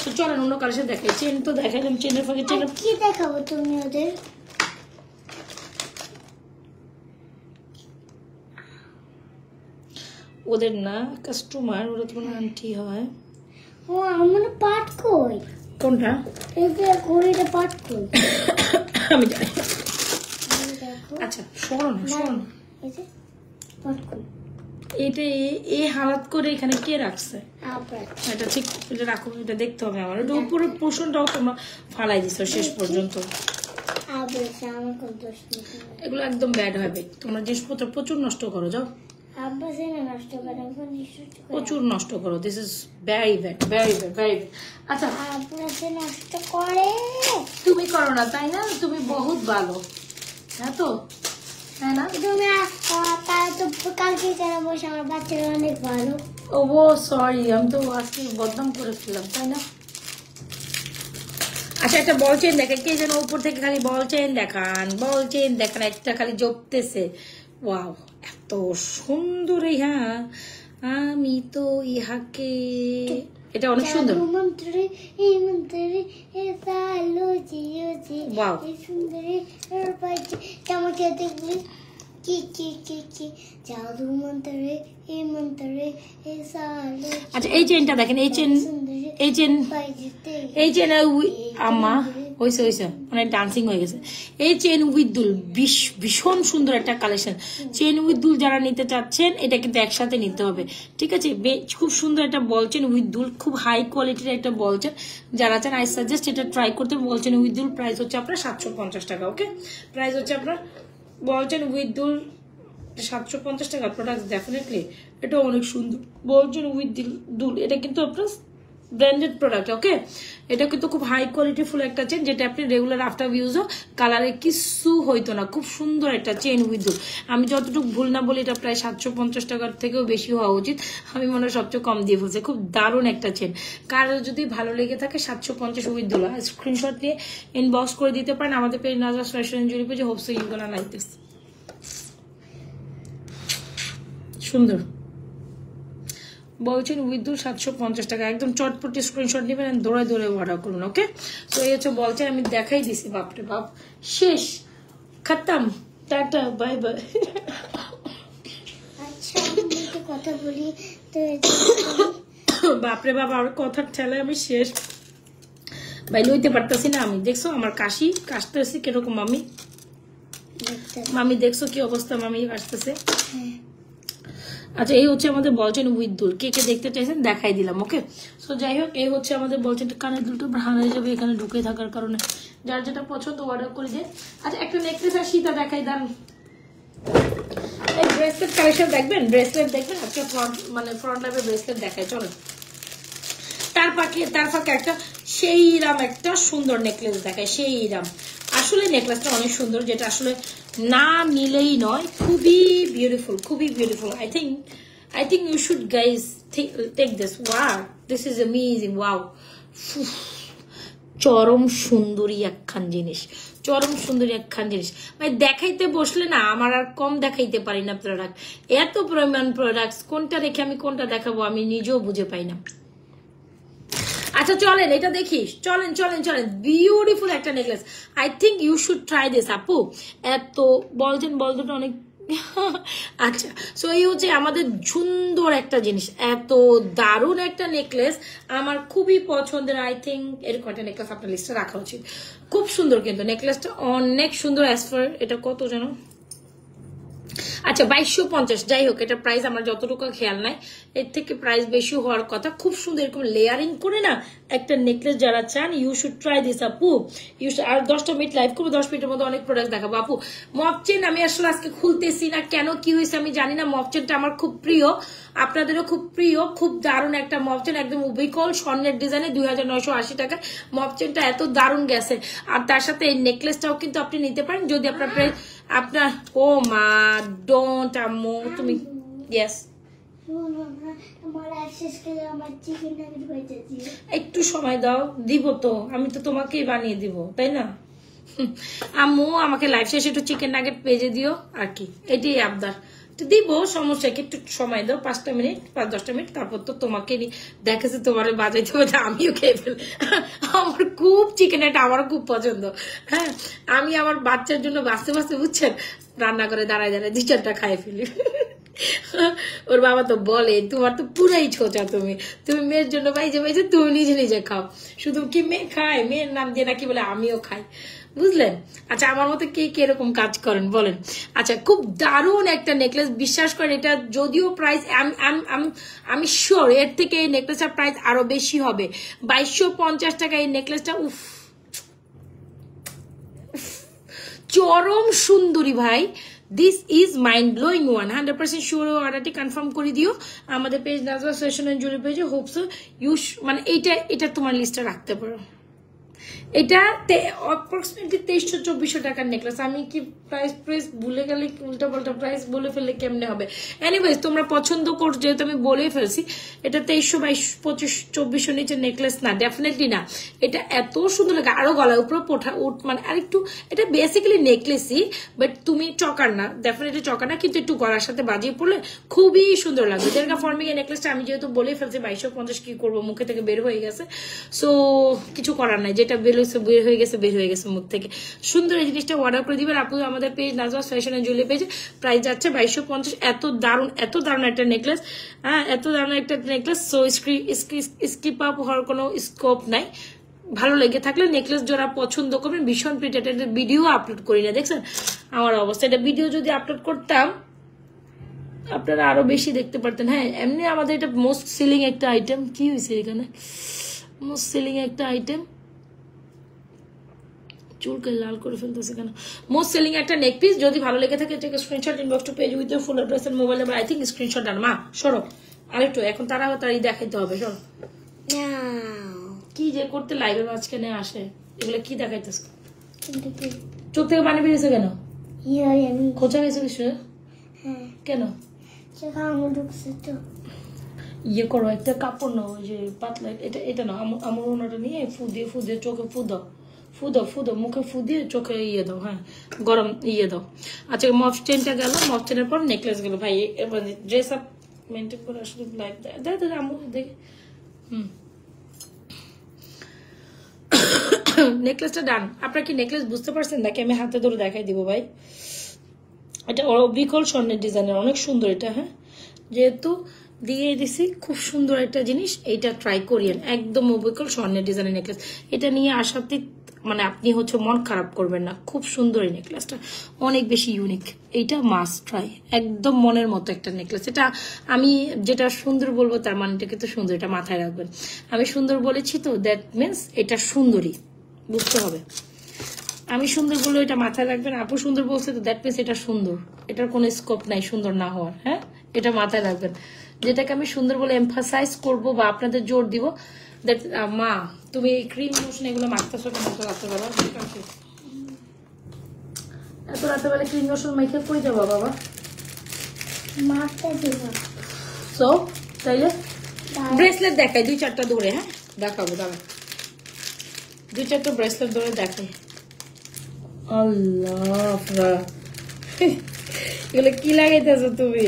তো চলেন অন্য কালেকশন দেখাই। চেন তো দেখাইলাম, চেনের ফাঁকে চেন কি দেখাবো তুমি ওদের? ওদের না কাস্টমার, ওরা তোমার আন্টি হয়। ও আমার পাট কই? কোনটা? এই যে ঘড়িটা পাট কই? আমি জানি। দেখো আচ্ছা শোনো না, শোনো না, এই যে পাট কই? এটা এই হালাত করে এখানে কে রাখছে? আবার এটা ঠিক, এটা রাখো, এটা দেখতে হবে আমার। এটা উপরে পোর্শনটাও তোমরা ফালাই দিছো শেষ পর্যন্ত। আবার আমার কোন দোষ নেই। এগুলো একদম ব্যাড হবে, তোমরা জিনিসপত্র প্রচুর নষ্ট করো, যাও আব্বা সে না নষ্ট করে, এখন নিশ্চয় করে। প্রচুর নষ্ট করো। This is very bad, very bad, very bad. আচ্ছা আব্বা সে নষ্ট করে। তুমি করো না, তাই না? তুমি বহুত ভালো, হ্যাঁ তো, তাই না? তুমি তারা তো কালকে যারা বসে, আমার বাচ্চারা অনেক ভালো। ও সরি, আমি তো আজকে বদনাম করে ফেললাম, তাই না? আচ্ছা একটা বল চেন দেখেন, কে যেন উপর থেকে খালি বল চেন দেখান, বল চেন দেখান, একটা খালি জপতেছে। ওয়াও, এত সুন্দর ইহা, আমি তো ইহাকে, এটা অনেক সুন্দর। জাদু মন্ত্রে এই মন্ত্রে এসা লো জিও জি Wow. এই সুন্দরী আর পাইছে আমাকে দেখলি কি কি কি কি জাদু মন্ত্রে এই মন্ত্রে এসা লো। আচ্ছা এই চেনটা দেখেন, এই চেন, এই চেন, এই চেন আম্মা হয়েছে হয়েছে, অনেক ডান্সিং হয়ে গেছে। এই চেন উইথ দুল ভীষণ সুন্দর একটা কালেকশন। চেন উইথ দুল যারা নিতে চাচ্ছেন, এটা কিন্তু একসাথে নিতে হবে, ঠিক আছে? খুব সুন্দর একটা বল চেন উইথ দুল, খুব হাই কোয়ালিটির একটা বল চেন। যারা চান আই সাজেস্ট এটা ট্রাই করতে। বল চেন উইথ দুল প্রাইস হচ্ছে আপনার 750 টাকা। ওকে, প্রাইস হচ্ছে আপনার বল চেন উইথ দুল 750 টাকা। প্রোডাক্ট ডেফিনেটলি এটা অনেক সুন্দর। বল চেন উইথ দুল, এটা কিন্তু আপনার ব্র্যান্ডেড প্রোডাক্ট। ওকে, এটা কিন্তু খুব হাই কোয়ালিটি ফুল একটা চেন, যেটা আপনি রেগুলার আফটার ইউজও কালারে কিছু হইতো না। খুব সুন্দর একটা চেন উইথ দুল। আমি যতটুকু ভুল না বলি, এটা প্রায় 750 টাকার থেকেও বেশি হওয়া উচিত। আমি মনে হয় সবচেয়ে কম দিয়ে বলছি। খুব দারুণ একটা চেন, কারো যদি ভালো লেগে থাকে 750 উইথ দুল, স্ক্রিনশট নিয়ে ইনবক্স করে দিতে পারেন আমাদের পেজ নাজরাস ফ্যাশন জুয়েলারি পেজে। Hopes you gonna like this. সুন্দর বলছেন উইথ দুল 750 টাকা। একদম চটপটি স্ক্রিনশট নেবেন, দৌড়ে দৌড়ে অর্ডার করুন। ওকে, তো এই হচ্ছে বলছেন, আমি দেখাই দিছি। বাপরে বাপ, শেষ, খতম, টাটা, বাই বাই। আচ্ছা আমি তো কথা বলি তো বাপরে বাবা, আর কথার ঠেলায় আমি শেষ ভাই, লইতে পারতাছি না আমি। দেখছো আমার কাশতেছি কিরকম মামি, মামি দেখছো কি অবস্থা, মামি আসতেছে। আচ্ছা এই হচ্ছে আমাদের বলচেন উইথ দুল। কে কে দেখতে চাইছেন দেখাই দিলাম। ওকে, সো যাই হোক, এই হচ্ছে আমাদের বলচেন। কানের দুলটা ভাঙা হয়ে যাবে এখানে ঢুকে থাকার কারণে। যার যেটা পছন্দ অর্ডার করে দিয়ে। আচ্ছা একটা নেকলেস আর সীতা দেখাই দেন। এই ব্রেসলেট কালেকশন দেখবেন, ব্রেসলেট দেখবেন আজকে ফ্রন্ট লাইভে ব্রেসলেট দেখাই। চলো, তার ফাঁকে একটা সেই রাম একটা সুন্দর নেকলেস দেখায়। সেই রাম আসলে নেকলেসটা অনেক সুন্দর, যেটা আসলে না নিলেই নয়। খুবই বিউটিফুল, খুবই beautiful. I think you should guys take this. Wow, this is amazing. Wow, চরম সুন্দরী একখান জিনিস, চরম সুন্দরী একখান জিনিস। মানে দেখাইতে বসলে না আমার আর কম দেখাইতে পারি না প্রোডাক্ট। এত পরিমাণ প্রোডাক্ট, কোনটা রেখে আমি কোনটা দেখাবো আমি নিজেও বুঝে পাই না। আচ্ছা চলেন এটা দেখি, চলেন চলেন চলেন। বিউটিফুল একটা necklace. I think you should try this আপু। এত বলছেন, বল দুটো অনেক আচ্ছা, সো এই হচ্ছে আমাদের সুন্দর একটা জিনিস, এত দারুণ একটা নেকলেস, আমার খুবই পছন্দের। আই থিঙ্ক এরকম একটা নেকলেস আপনার লিস্টে রাখা উচিত। খুব সুন্দর, কিন্তু নেকলেসটা অনেক সুন্দর। অ্যাজ ফার এটা কত জানো? আচ্ছা 2250। যাই হোক, এটা প্রাইস আমার যতটুকু খেয়াল নাই, এর থেকে প্রাইস বেশি হওয়ার কথা। খুব সুন্দর এরকম লেয়ারিং করে না একটা নেকলেস যারা চান, ইউ শুড ট্রাই দিস আপু। আর 10টা মিনিট লাইভ করবো, 10 মিনিটের মধ্যে অনেক প্রোডাক্ট দেখাবো আপু। মপ চেন আমি আসলে আজকে খুলতেছি না, কেন কি হয়েছে আমি জানি না। মপ চেনটা আমার খুব প্রিয়, আপনাদেরও খুব প্রিয়, খুব দারুণ একটা মপ চেন, একদম উবিকল স্বর্ণের ডিজাইনে 2980 টাকায় মপ চেনটা এত দারুণ গেছে। আর তার সাথে এই নেকলেসটাও কিন্তু আপনি নিতে পারেন যদি আপনার আপনার ও মা ডোন্ট আম্মু তুমি ইয়েস একটু সময় দাও, দিব তো, আমি তো তোমাকেই বানিয়ে দিব, তাই না আম্মু? আমাকে লাইভ শেষে একটু চিকেন নাগেট ভেজে দিও, আর কি এটাই আবদার। তো দিব, সমস্যা কি, একটু সময় দাও, 5টা মিনিট 5-10টা মিনিট, তারপর তো তোমাকে দেখেছে তোমার বাজাইতে হবে, আমিও খেয়ে ফেল। আমার খুব চিকেন, এটা আমার খুব পছন্দ। হ্যাঁ, আমি আমার বাচ্চার জন্য বাঁচতে বাঁচতে বুঝছেন রান্না করে দাঁড়ায় দাঁড়ায় 2-4টা খাই ফেলি। ওর বাবা তো বলে তোমার তো পুরাই ছোচা, তুমি মেয়ের জন্য বাইজে বাইজে তুমি নিজে নিজে খাও। শুধু কি মেয়ে খায়, মেয়ের নাম দিয়ে নাকি বলে আমিও খাই, বুঝলেন? আচ্ছা, আমার মতো কে কে এরকম কাজ করেন বলেন? আচ্ছা, খুব দারুণ একটা নেকলেস, বিশ্বাস করেন এটা যদিও প্রাইস আমি শিওর এর থেকে এই নেকলেসের প্রাইস আরো বেশি হবে। 2250 টাকা এই নেকলেসটা। উফ, চরম সুন্দরী ভাই, this is mind blowing one. 100% sure অর্ডারটি কনফার্ম করে দিও আমাদের পেজ নাজওয়া ফ্যাশন এন্ড জুয়েলারি পেজে। হোপস ইউ মানে এটা তোমার লিস্টে রাখতে পারো। এটা অ্যাপ্রক্সিমেটলি 2300-2400 টাকার নেকলেস। আমি কি প্রাইস ভুলে গেলে, উল্টা পাল্টা প্রাইস বলে ফেললে কেমনে হবে? এনিওয়েজ তোমরা পছন্দ করো যেহেতু আমি বলেই ফেলছি, এটা 2300, 2200, 2500 নিচে নেকলেস না, ডেফিনেটলি না। এটা এত সুন্দর লাগে, আরো গলার উপরে মানে আরেকটু, এটা বেসিক্যালি নেকলেসই, বাট তুমি চকার না, ডেফিনেটলি চকার না, কিন্তু একটু গলার সাথে বাজিয়ে পড়লে খুবই সুন্দর লাগবে। যেরকম ফর্মিং এর নেকলেসটা আমি যেহেতু বলেই ফেলছি 2250, কি করবো, মুখে থেকে বের হয়ে গেছে, সো কিছু করার নাই, যেটা বের হয়ে গেছে মুখ থেকে। সুন্দর এই জিনিসটা অর্ডার করে দিবেন আপনি আমাদের পেজ নাজওয়া ফ্যাশন এন্ড জুয়েলারি পেজে। প্রাইস যাচ্ছে 2250। এত দারুণ একটা নেকলেস, হ্যাঁ, এত দারুণ একটা নেকলেস। সো স্কিপ আপ হওয়ার কোনো স্কোপ নাই। ভালো লেগে থাকলে নেকলেস যারা পছন্দ করবেন, ভীষণ প্রিটেড ভিডিও আপলোড করি না, দেখছেন আমার অবস্থা। এটা ভিডিও যদি আপলোড করতাম আপনারা আরো বেশি দেখতে পারতেন। হ্যাঁ, এমনি আমাদের এটা মোস্ট সেলিং একটা আইটেম। কি হয়েছে এখানে? মোস্ট সেলিং একটা আইটেম, চুলকে লাল করে ফেলতেছে কেন? মোস্ট সেলিং একটা নেক পিস। যদি ভালো লেগে থাকে এটাকে screenshot inbox to page with your full address and mobile number. I think screenshot done. মা সরো আরেকটু, এখন তাড়াতাড়ি দেখাইতে হবে, সরো। কি যে করতে লাইভের মাঝখানে আসে, এগুলো কি দেখাইতেছ? চোখ থেকে পানি বেরিয়েছে কেন? খোঁচা গেছে কিছু? কেন? ইয়ে করো, একটা কাপড় নাও, ওই যে পাতলা, এটা নাও, আমার ওনাটা নিয়ে ফু দিয়ে চোখে ফু দাও, মুখে ফু দিয়ে চোখে ইয়ে দাও, হ্যাঁ, গরম ইয়ে দাও। আচ্ছা, মফ চেনটা গেল, মফ চেনের পর নেকলেস গেল। ভাই এবার ড্রেস আপ মেনটেন করে আসলে লাইফ দেয় আমু দেখে। নেকলেসটা ডান। আপনার কি নেকলেস বুঝতে পারছেন নাকি আমি হাতে ধরে দেখাই দিব? ভাই এটা বিকল স্বর্ণের ডিজাইনের, অনেক সুন্দর এটা। হ্যাঁ, যেহেতু দিয়ে দিছি, খুব সুন্দর একটা জিনিস, এইটা ট্রাই করিয়েন। একদম বিকল স্বর্ণের ডিজাইনের নেকলেস, এটা নিয়ে আসাতে মানে আপনি হচ্ছে মন খারাপ করবেন না। খুব সুন্দর এই নেকলেসটা, অনেক বেশি ইউনিক। এইটা মাস্ট ট্রাই, একদম মনের মতো একটা নেকলেস। এটা আমি যেটা সুন্দর বলবো তার মানেটা কিন্তু সুন্দর, এটা মাথায় রাখবেন। আমি সুন্দর বলেছি তো, দ্যাট মিনস এটা সুন্দরী, বুঝতে হবে। আমি সুন্দর বললে এটা মাথায় রাখবেন। আপু সুন্দর বলছে তো, দ্যাট মিনস এটা সুন্দর, এটার কোনো স্কোপ নাই সুন্দর না হওয়ার। হ্যাঁ, এটা মাথায় রাখবেন। যেটাকে আমি সুন্দর বলে এমফাসাইজ করবো বা আপনাদের জোর দিব, দ্যাট মা তুমি এই ক্রিম লোশন এগুলো মাখতেছো কেন এত রাত্রেবেলা? এত রাত্রেবেলা ক্রিম লোশন মেখে কই যাবো বাবা? সো তাইলে ব্রেসলেট দেখাই 2-4টা দৌড়ে। হ্যাঁ, দেখাবো, দাঁড়া 2-4টা ব্রেসলেট দৌড়ে দেখাই। আল্লাহ, এগুলো কি লাগাইতেছো তুমি?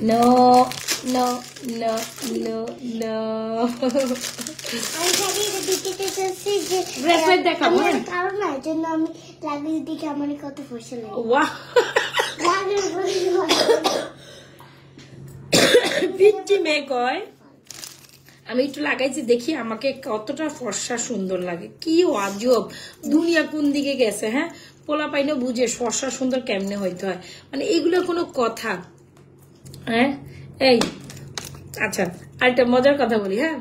No no no no no আমি খালি এটা দিতে চাচ্ছি যে ব্রেসলেট দেখাবো আমার কারণ না এই জন্য আমি লাগিয়ে দিকে আমার কত ফসল লাগে ওয়াও লাগিয়ে বলি পিচ্চি মেয়ে কয় আমি একটু লাগাইছি দেখি আমাকে কতটা ফর্সা সুন্দর লাগে কি আজব দুনিয়া কোন দিকে গেছে হ্যাঁ পোলা পাইনে বুঝে ফর্সা সুন্দর কেমনে হইতে হয় মানে এগুলো কোনো কথা হ্যাঁ এই আচ্ছা আরেকটা মজার কথা বলি হ্যাঁ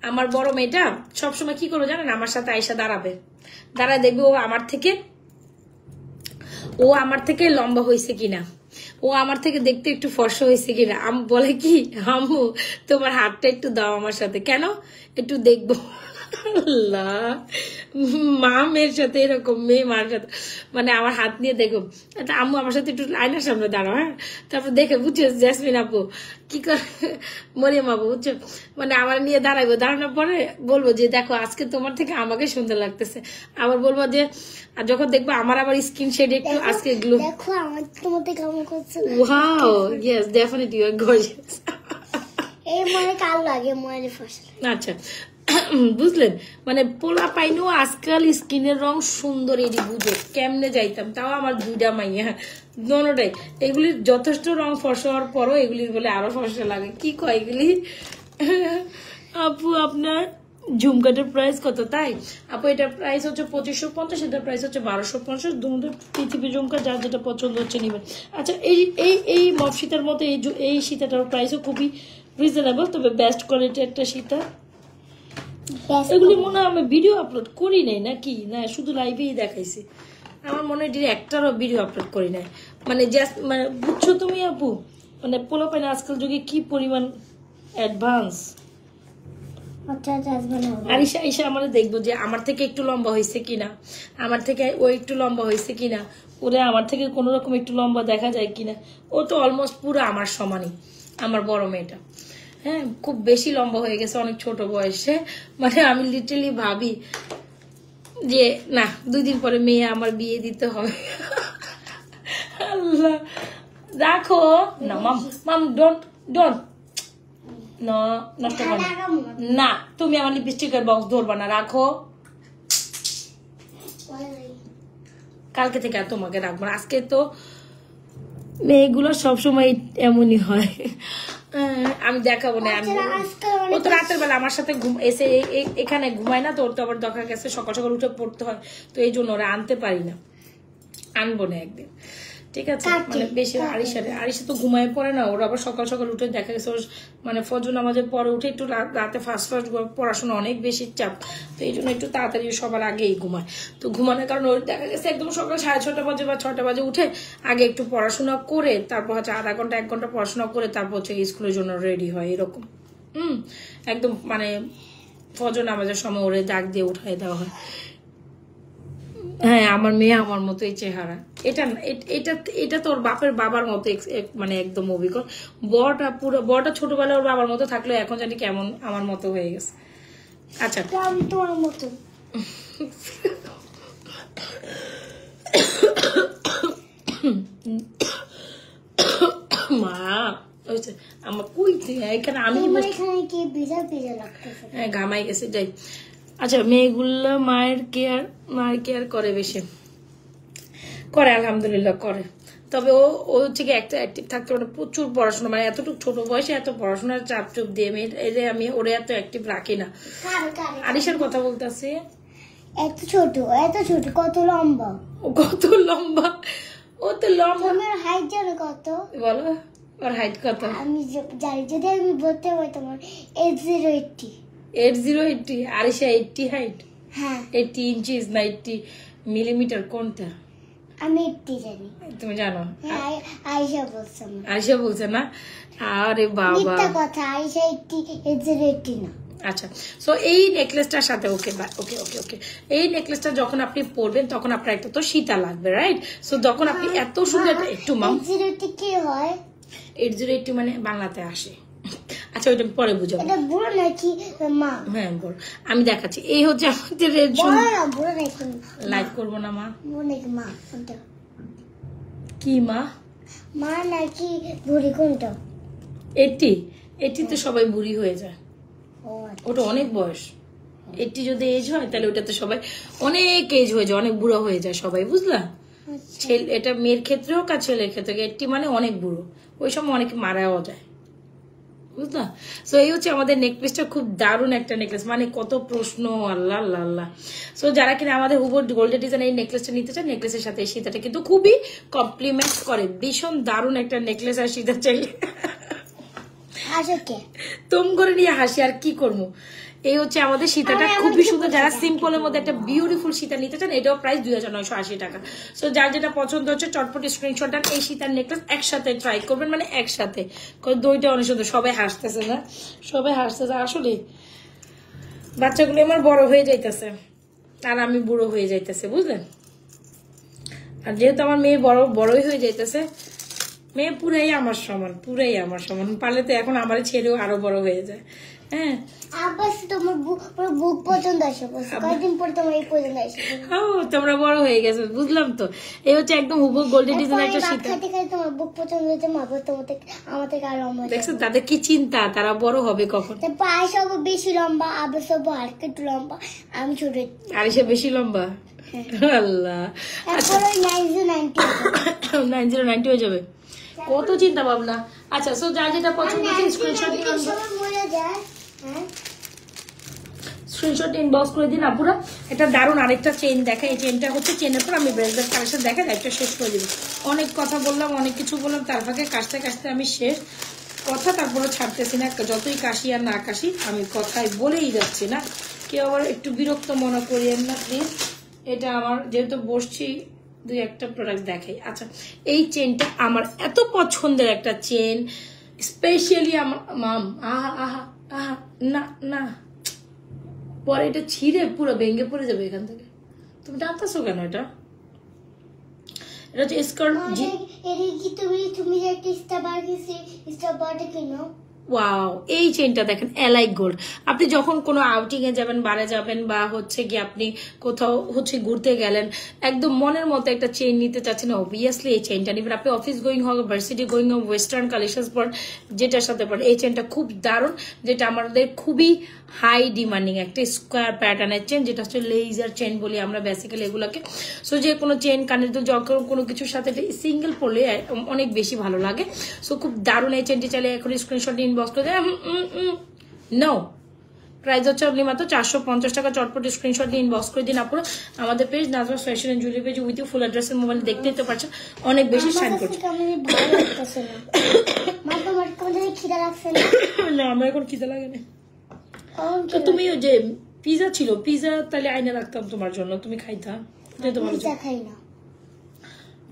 আমার বড় মেয়েটা সবসময় কি করবো জানেন আমার সাথে আয়সা দাঁড়াবে দাঁড়ায় দেখবে ও আমার থেকে লম্বা হয়েছে কিনা ও আমার থেকে দেখতে একটু ফর্সা হয়েছে কিনা বলে কি আম্মু তোমার হাতটা একটু দাও আমার সাথে কেন একটু দেখবো আল্লাহ মা মেয়ের সাথে এরকম মেয়ে মার সাথে মানে আমার হাত নিয়ে দেখো আম্মু আমার সাথে একটু আয়নার সামনে দাঁড়াও হ্যাঁ তারপর দেখে বুঝছো জেসমিন আপু কি করে মরিয়ম আপু বুঝছো মানে আমার নিয়ে দাঁড়াইবো দাঁড়ানোর পরে বলবো যে দেখো আজকে তোমার থেকে আমাকে সুন্দর লাগতেছে আবার বলবো যে আর যখন দেখবো আমার আবার স্কিন শেড একটু আজকে গ্লো দেখো আমার তোমার থেকে কেমন করছে wow yes definitely you are gorgeous এই মনে কাল লাগে মনে ফসল আচ্ছা বুঝলেন মানে পোলা পাইনো আজকাল স্কিনের রং সুন্দর এটি বুঝে কেমনে যাইতাম তাও আমার দুইটা মাইয়া দোনোটাই এগুলির যথেষ্ট রং ফর্সা হওয়ার পরও এগুলির বলে আরো ফর্সা লাগে কি কয় এগুলি আপু আপনার ঝুমকাটার প্রাইস কত তাই আপু এটার প্রাইস হচ্ছে 2550 এটার প্রাইস হচ্ছে 1250 দুটো পৃথিবী ঝুমকা যার যেটা পছন্দ হচ্ছে নিবেন আচ্ছা এই মফ সীতার মতো এই সীতাটার প্রাইসও খুবই রিজনেবল তবে বেস্ট কোয়ালিটির একটা সীতা এগুলি মনে হয় আমি ভিডিও আপলোড করি নাই নাকি না শুধু লাইভেই দেখাইছি আমার মনে হয় একটারও ভিডিও আপলোড করি নাই মানে জাস্ট মানে বুঝছো তুমি আপু মানে পোলা পাইনা আজকাল যুগে কি পরিমাণ অ্যাডভান্স আরিশা আমরা দেখবো যে আমার থেকে একটু লম্বা হয়েছে কিনা আমার থেকে ও একটু লম্বা হয়েছে কিনা ওরে আমার থেকে কোন রকম একটু লম্বা দেখা যায় কিনা ও তো অলমোস্ট পুরো আমার সমানই আমার বড় মেয়েটা হ্যাঁ খুব বেশি লম্বা হয়ে গেছে অনেক ছোট বয়সে মানে আমি লিটারালি ভাবি যে না 2 দিন পরে মেয়ে আমার বিয়ে দিতে হবে আল্লাহ রাখো না মাম ডোন্ট না নষ্ট করো না তুমি আমার লিপস্টিকের বক্স ধরবা না রাখো কালকে থেকে আর তোমাকে রাখবো না আজকে তো মেয়েগুলো সবসময় এমনই হয় আমি দেখাবো না আমি ও তো রাতের বেলা আমার সাথে এসে এখানে ঘুমায় না তো ওর তো আবার দরকার গেছে সকাল সকাল উঠে পড়তে হয় তো এই জন্য ওরা আনতে পারি না আনবো না একদিন ঠিক আছে মানে বেশি আরিশা তো ঘুমায় পড়ে না ওরা আবার সকাল সকাল উঠে দেখা গেছে মানে ফজর নামাজের পরে উঠে একটু রাতে ফার্স্ট পড়াশোনা অনেক বেশি চাপ তো এই জন্য একটু তাড়াতাড়ি সবার আগেই ঘুমায় তো ঘুমানোর কারণে ওর দেখা গেছে একদম সকাল 6:30 বাজে বা 6টা বাজে উঠে আগে একটু পড়াশোনা করে তারপর হচ্ছে আধা ঘন্টা 1 ঘন্টা পড়াশোনা করে তারপর হচ্ছে স্কুলের জন্য রেডি হয় এরকম একদম মানে ফজর নামাজের সময় ওরে ডাক দিয়ে উঠাই দেওয়া হয় হ্যাঁ আমার মেয়ে আমার মতো এই চেহারা এটা তোর বাবার মতো মানে একদম অভিজ্ঞ বড়টা ছোটবেলায় ওর বাবার মতো থাকলে এখন জানি কেমন আমার মতো হয়ে গেছে আচ্ছা তোমার মতো মা আমার কই এখানে আমি হ্যাঁ ঘামাই গেছে যাই আচ্ছা মেয়েগুলো মায়ের কেয়ার করে বেশি করে আলহামদুলিল্লাহ করে তবে ও হচ্ছে কি একটা অ্যাক্টিভ থাকতে মানে প্রচুর পড়াশোনা মানে এতটুকু ছোট বয়সে এত পড়াশোনার চাপ চুপ দিয়ে আমি ওরে এত অ্যাক্টিভ রাখি না আরিশার কথা বলতেছি এত ছোট কত লম্বা ও তো লম্বা তোমার হাইট জানো কত বলো ওর হাইট কত আমি জানি যদি আমি বলতে পারি তোমার 8080 8080 আরিশা 80 হাইট হ্যাঁ 80 ইঞ্চিস না 80 মিলিমিটার কোনটা আমি 80 জানি তুমি জানো হ্যাঁ আরিশা বলছে না আরে বাবা মিথ্যা কথা আরিশা 80 না আচ্ছা সো এই নেকলেসটার সাথে ওকে এই নেকলেসটা যখন আপনি পরবেন তখন আপনার একটা তো সীতা লাগবে রাইট সো তখন আপনি এত সুন্দর একটু মাম 8080 কি হয় 8080 মানে বাংলাতে আসে আচ্ছা ওইটা পরে বুঝাবো এটা বুড়ো নাকি মা হ্যাঁ বল আমি দেখাচ্ছি এই হচ্ছে আমাদের বুড়ো নাকি লাইক করবো না মা বুড়ো নাকি মা কোনটা কি মা মা নাকি বুড়ি কোনটা 80 80 সবাই বুড়ি হয়ে যায়, ও আচ্ছা। ওটা অনেক বয়স। 80 যদি এজ হয় তাহলে ওটাতে সবাই অনেক এজ হয়ে যায়, অনেক বুড়ো হয়ে যায় সবাই, বুঝলা? ছেলে, এটা মেয়ের ক্ষেত্রে হোক আর ছেলের ক্ষেত্রে, 80 মানে অনেক বুড়ো, ওই সময় অনেকে মারাও যায়, বুঝলা? সো এই হচ্ছে আমাদের নেকলেসটা, খুব দারুণ একটা নেকলেস, মানে কত প্রশ্ন, আল্লাহ আল্লাহ আল্লাহ। সো যারা কিনা আমাদের হুবহু গোল্ডের ডিজাইন এই নেকলেসটা নিতে চান, নেকলেসের সাথে এই সীতাটা কিন্তু খুবই কমপ্লিমেন্ট করে, ভীষণ দারুণ একটা নেকলেস। আর সীতা চাইলে তুম করে নিয়ে হাসি, আর কি করবো। এই হচ্ছে আমাদের সীতাটা, খুবই সুন্দর। যারা সিম্পলের মধ্যে একটা বিউটিফুল সীতা নিতে চান, এটাও প্রাইস 2980 টাকা। সো যার যেটা পছন্দ হচ্ছে চটপট স্ক্রিনশট দেন, এই সীতার নেকলেস একসাথে ট্রাই করবেন, মানে একসাথে। দুইটা অনেক সুন্দর, সবাই হাসতেছে না, সবাই হাসতেছে। আসলে বাচ্চাগুলো আমার বড় হয়ে যাইতেছে আর আমি বুড়ো হয়ে যাইতেছে, বুঝলেন? আর যেহেতু আমার মেয়ে বড়ই হয়ে যাইতেছে, মেয়ে পুরাই আমার সমান, পুরাই আমার সমান, পারলে তো এখন আমার ছেলেও আরো বড় হয়ে যায়। হ্যাঁ, তোমরা বড় হয়ে গেছো, বুঝলাম তো। এই হচ্ছে একদম হুবহু গোল্ডেন ডিজাইন একটা সীতা। দেখছো তাদের কি চিন্তা, তারা বড় হবে কখন। বেশি লম্বা, আবার সব আর একটু লম্বা, আমি ছোট, আর সে বেশি লম্বা। আল্লাহ, 90 হয়ে যাবে, কত চিন্তা ভাবনা। আচ্ছা, সো যার যেটা পছন্দ হচ্ছে স্ক্রিনশট ইনবক্স করে দিন আপুরা। এটা দারুণ আরেকটা চেইন দেখে, এই চেইনটা হচ্ছে চেনের পর আমি ব্রেসলেট কালেকশন দেখে লাইভটা শেষ করে দিব। অনেক কথা বললাম, অনেক কিছু বললাম, তার ফাঁকে কাশতে কাশতে আমি শেষ কথা, তারপরে ছাড়তেছি না, যতই কাশি আর না কাশি আমি কথাই বলেই যাচ্ছি না। কেউ আবার একটু বিরক্ত মনে করিয়েন না প্লিজ। এটা আমার যেহেতু বসছি, দুই একটা প্রোডাক্ট দেখাই। আচ্ছা, এই চেনটা আমার এত পছন্দের একটা চেন, স্পেশালি আমার মাম, আহা আহা আহা, না না, পরে এটা ছিঁড়ে পুরো ভেঙে পড়ে যাবে এখান থেকে। তুমি টানতেছো কেন? এটা হচ্ছে স্কার্ট। ওয়াও, এই চেনটা দেখেন, এলাইক গোল্ড। আপনি যখন কোনো আউটিং এ যাবেন, বারে যাবেন, বা হচ্ছে কি আপনি কোথাও হচ্ছে ঘুরতে গেলেন, একদম মনের মতো একটা চেইন নিতে চাচ্ছেন, অবভিয়াসলি এই চেইনটা নেবেন। আপনি অফিস গোয়িং হোক, ভার্সিটি গোয়িং হোক, ওয়েস্টার্ন কালেকশন পর যেটার সাথে পড়েন, এই চেনটা খুব দারুণ, যেটা আমাদের খুবই হাই ডিমান্ডিং একটা স্কোয়ার প্যাটার্নের চেন, যেটা হচ্ছে লেজার চেন বলি আমরা বেসিক্যালি এগুলোকে। সো যে কোনো চেন কানের তো যখন কোনো কিছুর সাথে সিঙ্গেল পড়লে অনেক বেশি ভালো লাগে। সো খুব দারুণ এই চেনটি, চাইলে এখন স্ক্রিনশট ইনবক্স করে দেয়। নো, প্রাইস হচ্ছে আপনি মাত্র 450 টাকা। চটপট স্ক্রিনশট দিয়ে ইনবক্স করে দিন আপনারা। আমাদের page Najma fashion and jewellery page with full অ্যাড্রেসের মোবাইল দেখতে দিতে পারছেন, অনেক বেশি শাইন করছে। না, আমার এখন খিদে লাগে না। তো তুমি যে পিজা ছিল, পিজা তাহলে আইনে রাখতাম তোমার জন্য, তুমি খাইতা। খাই না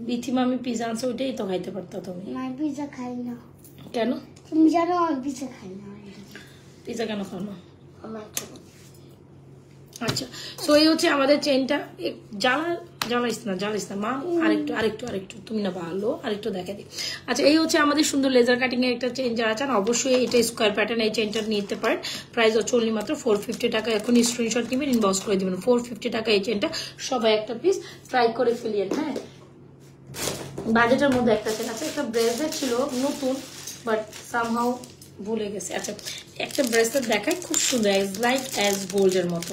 বিথিমা, আমি পিজা আনছি, ওইটাই তো খাইতে পারতা তুমি। না, পিজা খাই না। কেন? তুমি জানো আমি পিজা খাই না। পিজা কেন খাও না? আচ্ছা, সো এই হচ্ছে আমাদের চেনটা। জ্বালাইস না মা, আরেকটু তুমি না ভালো, আরেকটু দেখা দিই। আচ্ছা, এই হচ্ছে আমাদের সুন্দর লেজার কাটিং এর একটা চেন। যারা চান অবশ্যই এটা স্কোয়ার প্যাটার্ন এই চেনটা নিতে পারেন। প্রাইস হচ্ছে অনলি মাত্র 450 টাকা। এখন স্ক্রিনশট নেবেন, ইনবক্স করে দিবেন। 450 টাকা এই চেনটা, সবাই একটা পিস ট্রাই করে ফেলিয়েন। হ্যাঁ, বাজেটের মধ্যে একটা চেন আছে। একটা ব্রেসলেট ছিল নতুন, বাট সামহাউ ভুলে গেছে। আচ্ছা, একটা ব্রেসলেট দেখাই, খুব সুন্দর, লাইক অ্যাজ গোল্ডের মতো।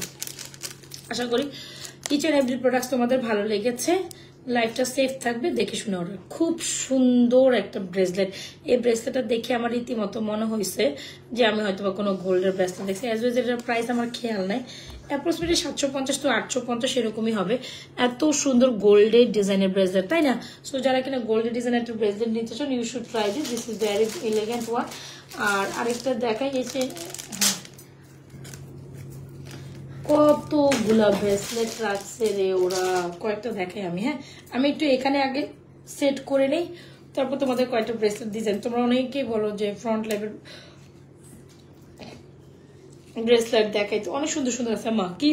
আশা করি ইচ অ্যান্ড এভরি প্রোডাক্ট তোমাদের ভালো লেগেছে। লাইফটা সেফ থাকবে, দেখে শুনে অর্ডার। খুব সুন্দর একটা ব্রেসলেট। এই ব্রেসলেটটা দেখে আমার রীতিমতো মনে হয়েছে যে আমি হয়তো বা কোনো গোল্ডের ব্রেসলেট দেখছি। অ্যাজ ওয়েজ এটার প্রাইস আমার খেয়াল নাই, অ্যাপ্রক্সিমেটলি 750 to 850 এরকমই হবে। এত সুন্দর গোল্ডের ডিজাইনের ব্রেসলেট, তাই না? সো যারা কিনা গোল্ডের ডিজাইনের একটা ব্রেসলেট নিতে চান, you should try this, this is very elegant one. আর আরেকটা দেখাই, এসে কতগুলা ব্রেসলেট রাখছে রে ওরা, কয়েকটা দেখাই আমি। হ্যাঁ, আমি একটু এখানে আগে সেট করে নেই, তারপর তোমাদের কয়েকটা ব্রেসলেট ডিজাইন। তোমরা অনেকেই বলো যে ফ্রন্ট লেভেল ব্রেসলেট দেখাই, তো অনেক সুন্দর সুন্দর আছে। মা কি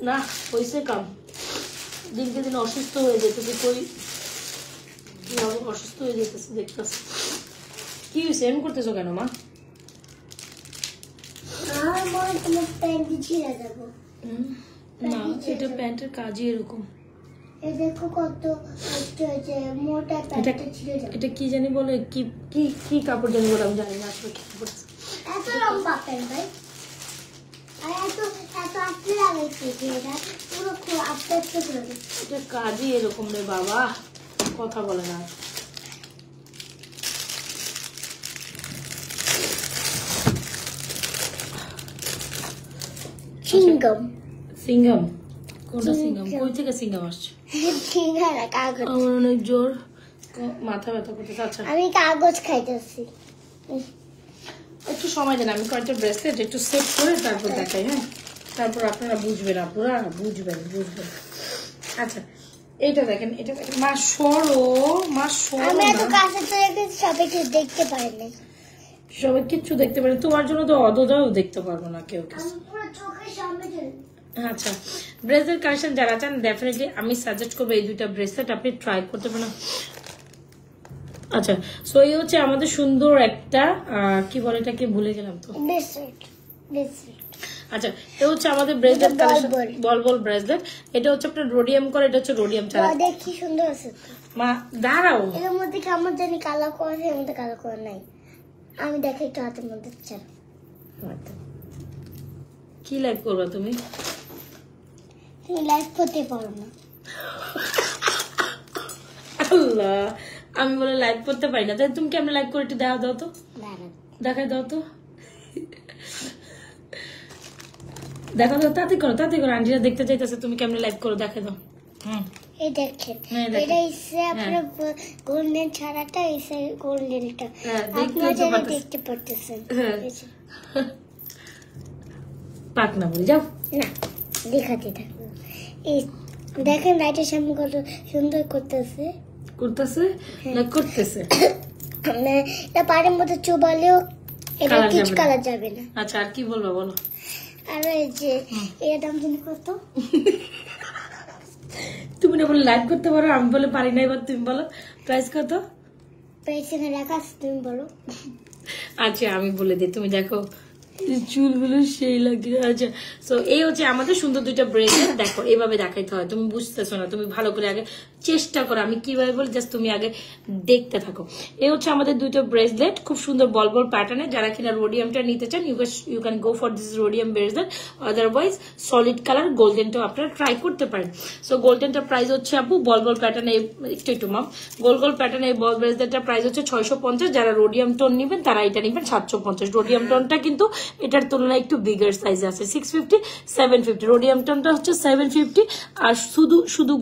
না হয়েছে কাম, দিনকে দিন অসুস্থ হয়ে যেতেছে। কই অসুস্থ হয়ে যেতেছে দেখতেছি। কি হয়েছে, এমন করতেছো কেন মা? তোমার প্যান্ট ছিঁড়ে যাব। না, এটা প্যান্টের কাজই এরকম। এই দেখো কত যে মোটা প্যাকেট ছিল। এটা কি জানি বলে, কি কি কি কাপড় জানি বলে, আমি জানি না আসলে কি কাপড়। এত লম্বা প্যান ভাই, আর এত এত আস্তে লাগাইছে যে এটা পুরো খুব আস্তে আস্তে করে দিচ্ছে। এটা কাজই এরকম রে বাবা, কথা বলে না। সিঙ্গম সিঙ্গাম, কোনটা সিঙ্গাম? কই থেকে সিঙ্গাম আসছে? সিঙ্গারা কাগজ। আমার অনেক জোর মাথা ব্যথা করতেছে। আচ্ছা আমি কাগজ খাইতেছি। একটু সময় দেন, আমি কয়েকটা ব্রেসলেট একটু সেট করে তারপর দেখাই। হ্যাঁ, তারপর আপনারা বুঝবেন, আপনারা বুঝবেন। আচ্ছা এটা দেখেন, এটা দেখেন। মা সরো, মা সরো। আমি এত কাছে তো রেখেছি, সবাই কেউ দেখতে পারে না। সবাই কিচ্ছু দেখতে পারে, তোমার জন্য তো অতটাও দেখতে পারবো না কেউ কিছু। আমি পুরো চোখের সামনে ধরে। আচ্ছা, ব্রেসলেট কালেকশন যারা চান ডেফিনেটলি আমি সাজেস্ট করবো এই দুইটা ব্রেসলেট আপনি ট্রাই করতে পারেন। আচ্ছা, সো এই হচ্ছে আমাদের সুন্দর একটা কি বলে এটাকে, ভুলে গেলাম তো। ব্রেসলেট। আচ্ছা, এটা হচ্ছে আমাদের ব্রেসলেট এটা কালেকশন, বল বল ব্রেসলেট। এটা হচ্ছে আপনার রোডিয়াম করে, এটা হচ্ছে রোডিয়াম ছাড়া। দেখি সুন্দর আছে তো। মা দাঁড়াও, এর মধ্যে কেমন জানি কালো করা, এর মধ্যে কালো করা নাই। আমি দেখি একটু হাতের মধ্যে। চল, কি লাইভ করবা তুমি? তুমি লাইভ করতে পারো না। আল্লাহ, আমি বলে লাইভ করতে পারি না, তাই তুমি কেমন লাইভ করে একটু দাও তো, দেখাই দাও তো, দেখো তো, তাতে করো আন্টিরা দেখতে চাইতেছে তুমি কেমন লাইভ করো, দেখাই দাও। এই দেখেন, হ্যাঁ, দেখেন। এটা ইসে আপনার গোল্ডেন ছাড়াটা, ইসে গোল্ডেনটা দেখতে আপনারা তো যারা পারতেছি। দেখতে পারতেছেন। হ্যাঁ। পাক না বলে যাও না, দেখাতে থাকুন। এই দেখেন লাইটের সামনে কত সুন্দর করতেছে। লাইক করতেছে। মানে এটা পাড়ের মধ্যে চুবালেও এটা কালার কিছু যাবে না। কালার যাবে না। আচ্ছা, আর কি বলবো বলো? আর এই যে এর দাম তুমি কত? তুমি না বলে লাইভ করতে পারো, আমি বলে পারি না, এবার তুমি বলো প্রাইস কত? প্রাইস এখানে রাখা আছে, তুমি বলো। আচ্ছা আমি বলে দিই, তুমি দেখো চুলগুলো সেই লাগে। আচ্ছা, তো এই হচ্ছে আমাদের সুন্দর দুইটা ব্রেসলেট। দেখো এভাবে দেখাইতে হয়, তুমি বুঝতেছো না, তুমি ভালো করে আগে চেষ্টা করো। আমি কিভাবে বলি, জাস্ট তুমি আগে দেখতে থাকো। এই হচ্ছে আমাদের দুইটা ব্রেসলেট, খুব সুন্দর বল প্যাটার্নে। যারা কিনা রোডিয়ামটা নিতে চান you can go for this rhodium bracelet, otherwise solid colour গোল্ডেনটা আপনারা ট্রাই করতে পারেন। সো গোল্ডেনটা প্রাইস হচ্ছে আপু বল প্যাটার্নে, একটু মাম, গোল প্যাটার্নে এই বল ব্রেসলেটটার প্রাইস হচ্ছে 650। যারা রোডিয়াম টোন নিবেন তারা এটা নিবেন 750। রোডিয়াম টোনটা কিন্তু এটার তুলনায় একটু বিগার সাইজ আছে, 650 750। রোডিয়াম টোনটা হচ্ছে 750, আর শুধু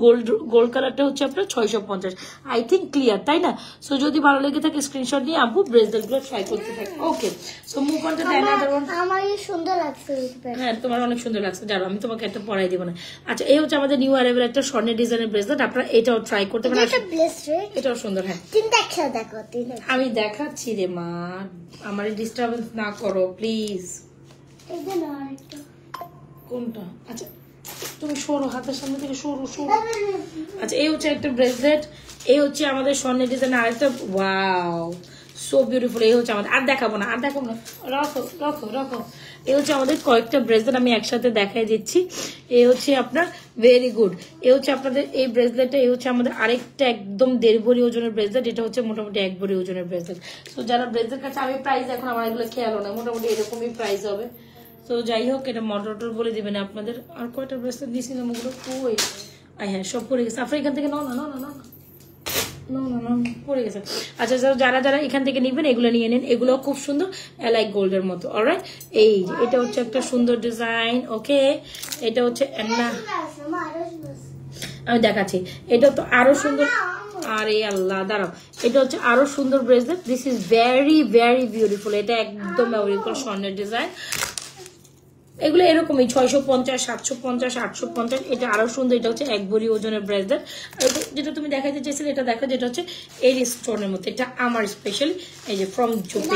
গোল্ড কালারটা হচ্ছে আপনার 650। আই থিঙ্ক ক্লিয়ার, তাই না? সো যদি ভালো লেগে থাকে স্ক্রিনশট নিয়ে আপু ব্রেসলেট গুলো ট্রাই করতে থাকে। Okay, so move on to the another one. আমার সুন্দর লাগছে। হ্যাঁ, তোমার অনেক সুন্দর লাগছে, জানো আমি তোমাকে একটা পরাই দিব না। আচ্ছা, এই হচ্ছে আমাদের নিউ অ্যারাইভেল একটা স্বর্ণের ডিজাইনের ব্রেসলেট, আপনারা এটাও ট্রাই করতে পারেন। এটা ব্রেসলেট, এটাও সুন্দর। হ্যাঁ, তিনটা একসাথে দেখো, তিনটা আমি দেখাচ্ছি রে মা, আমার ডিস্টার্বেন্স না করো প্লিজ। এই যে না আরেকটা। কোনটা? আচ্ছা তুমি সরো, হাতের সামনে থেকে সরো। আচ্ছা, এই হচ্ছে একটা ব্রেসলেট, এই হচ্ছে আমাদের স্বর্ণের ডিজাইন আরেকটা। Wow, so beautiful. এই হচ্ছে আমাদের, আর দেখাবো না, রাখো। এই হচ্ছে আমাদের কয়েকটা ব্রেসলেট, আমি একসাথে দেখাই দিচ্ছি। এই হচ্ছে আপনার ভেরি গুড। এই হচ্ছে আপনাদের এই ব্রেসলেটটা। এই হচ্ছে আমাদের আরেকটা একদম 1.5 ভরি ওজনের ব্রেসলেট। এটা হচ্ছে মোটামুটি 1 ভরি ওজনের ব্রেসলেট। তো যারা ব্রেসলেট কাছে, আমি প্রাইস এখন আমার এগুলো খেয়াল না, মোটামুটি এরকমই প্রাইস হবে। তো যাই হোক, এটা মডেল বলে দিবেন আপনাদের। আর কয়টা ব্রেসলেট দিয়েছিলাম ওগুলো কই? হ্যাঁ, সব পড়ে গেছে। আপনার এখান থেকে না পড়ে গেছে। আচ্ছা, যারা এখান থেকে নিবেন এগুলো নিয়ে নেন, এগুলো খুব সুন্দর, লাইক গোল্ডের মতো। অলরাইট, এই যে এটা হচ্ছে একটা সুন্দর ডিজাইন। ওকে, এটা হচ্ছে না, আমি দেখাচ্ছি। এটা তো আরো সুন্দর। আরে আল্লাহ, দাঁড়াও, এটা হচ্ছে আরো সুন্দর bracelet. This is very very beautiful. এটা একদম অরিজিনাল স্বর্ণের ডিজাইন। এগুলো এরকমই 650 750 850। এটা আরো সুন্দর, এটা হচ্ছে 1 ভরি ওজনের ব্রেসলেট। যেটা তুমি দেখাইতে চাইছিলে এটা দেখো, যেটা হচ্ছে এই স্টোনের মধ্যে। এটা আমার স্পেশালি, এই যে ফ্রম জুপি।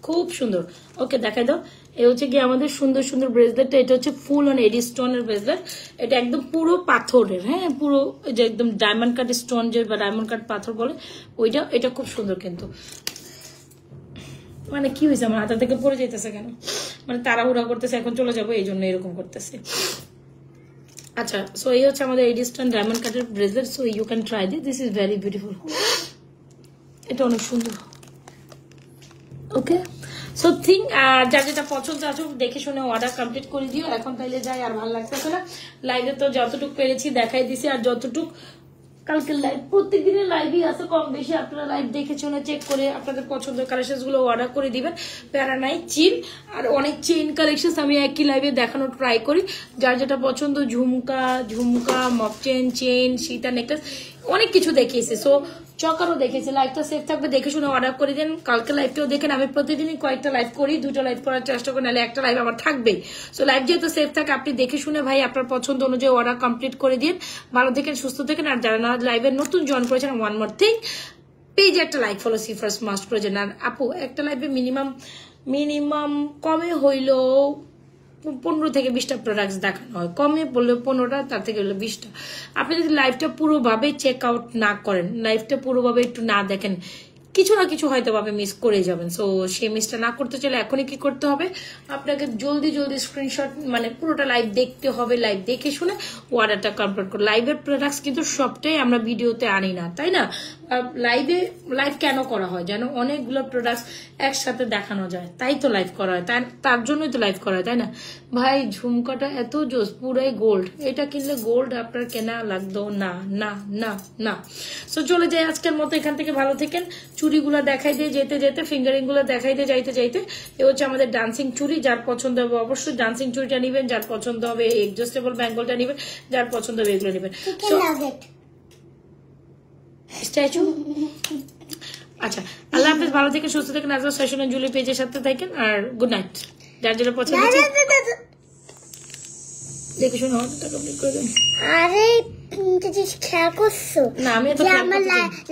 খুব সুন্দর। ওকে, দেখাই দাও। এই হচ্ছে কি আমাদের সুন্দর সুন্দর ব্রেসলেটটা। এটা হচ্ছে ফুল অন এডি স্টোনের ব্রেসলেট। এটা একদম পুরো পাথরের, হ্যাঁ, পুরো যে একদম ডায়মন্ড কাট স্টোন যে বা ডায়মন্ড কাট পাথর বলে ওইটা। এটা খুব সুন্দর কিন্তু। মানে কি হয়েছে আমার হাতা থেকে পড়ে যাইতেছে কেন, মানে তাড়াহুড়া করতেছে এখন চলে যাবো এই জন্য এরকম করতেছে। আচ্ছা, সো এই হচ্ছে আমাদের এডিস্টন ডায়মন্ড কাটের bracelet. So you can try this, this is very beautiful, এটা অনেক সুন্দর। ওকে, সো থিং যার যেটা পছন্দ আছে দেখে শুনে অর্ডার কমপ্লিট করে দিও। এখন তাইলে যাই, আর ভালো লাগতেছে না। লাইভে তো যতটুকু পেরেছি দেখাই দিছি, আর যতটুকু কালকে লাইভ, প্রত্যেকদিনের লাইভই আছে কম বেশি, আপনারা লাইভ দেখে শুনে চেক করে আপনাদের পছন্দের কালেকশন গুলো অর্ডার করে দিবেন, প্যারা নাই। চিন আর অনেক চেইন কালেকশন আমি একই লাইভে দেখানোর ট্রাই করি। যার যেটা পছন্দ, ঝুমকা মক চেন, সীতা নেকলেস, অনেক কিছু দেখিয়েছে। সো চকারও দেখেছি, লাইভটা সেফ থাকবে, দেখে শুনে অর্ডার করে দেন। কালকে লাইভটাও দেখেন, আমি প্রতিদিনই কয়েকটা লাইভ করি, 2টা লাইভ করার চেষ্টা করি, নাহলে একটা লাইভ আমার থাকবেই। সো লাইভ যেহেতু সেফ থাকে, আপনি দেখে শুনে ভাই আপনার পছন্দ অনুযায়ী অর্ডার কমপ্লিট করে দিন। ভালো থাকেন, সুস্থ থাকেন। আর যারা না লাইভে নতুন জয়েন করেছেন, ওয়ান মোর থিং, পেজে একটা like follow see first must করেছেন। আর আপু একটা লাইভে মিনিমাম কমে হইলো 15 থেকে 20টা প্রোডাক্টস দেখানো হয়, কমে বললে 15টা, তার থেকে হলো 20টা। আপনি যদি লাইভটা পুরোভাবে চেক আউট না করেন, লাইভটা পুরোভাবে একটু না দেখেন, কিছু না কিছু হয়তো ভাবে মিস করে যাবেন। সো সেই মিসটা না করতে চাইলে এখনই কি করতে হবে, আপনাকে জলদি স্ক্রিনশট, মানে পুরোটা লাইভ দেখতে হবে, লাইভ দেখে শুনে অর্ডারটা কমপ্লিট করে। লাইভের প্রোডাক্টস কিন্তু সবটাই আমরা ভিডিওতে আনি না, তাই না? লাইভ কেন করা হয় যেন অনেকগুলো প্রোডাক্টস একসাথে দেখানো যায়, তাই তো লাইভ করা হয়, তার জন্যই তো লাইভ করা হয়, তাই না ভাই? ঝুমকাটা এত জোস, পুরাই গোল্ড, এটা কিনলে গোল্ড আপনার কেনা লাগতো না না না না। সো চলে যাই আজকের মতো এখান থেকে, ভালো থাকেন। চুড়িগুলো দেখাই দিয়ে যেতে ফিঙ্গারিং গুলো দেখাই দিয়ে যাইতে এ হচ্ছে আমাদের ডান্সিং চুড়ি। যার পছন্দ হবে অবশ্যই ডান্সিং চুড়িটা নিবেন, যার পছন্দ হবে এডজাস্টেবল ব্যাঙ্গলটা নিবেন, যার পছন্দ হবে এগুলো নিবেন। স্ট্যাচু। আচ্ছা, আল্লাহ হাফেজ, ভালো থেকে সুস্থ থাকেন। আজকে সেশনে জুলি পেজের সাথে থাকেন, আর গুড নাইট। যার যেটা পছন্দ দেখে শুনে অর্ডারটা কমপ্লিট করে দেন। আরে তুমি খেয়াল করছো না, আমি তো আমার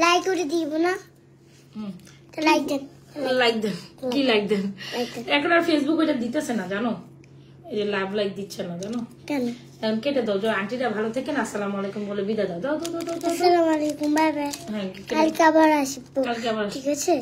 লাইক করে দিব না, লাইক দেন, কি লাইক দেন। এখন আর ফেসবুক ওইটা দিতেছে না জানো, এই যে লাভ লাইক দিচ্ছে না জানো কেন, এখন কেটে দাও। আন্টিরা ভালো থাকেন, আসসালামু আলাইকুম বলে বিদায় দাও। আসসালামু আলাইকুম, বাই বাই। হ্যাঁ, কালকে আবার আসবো, ঠিক আছে।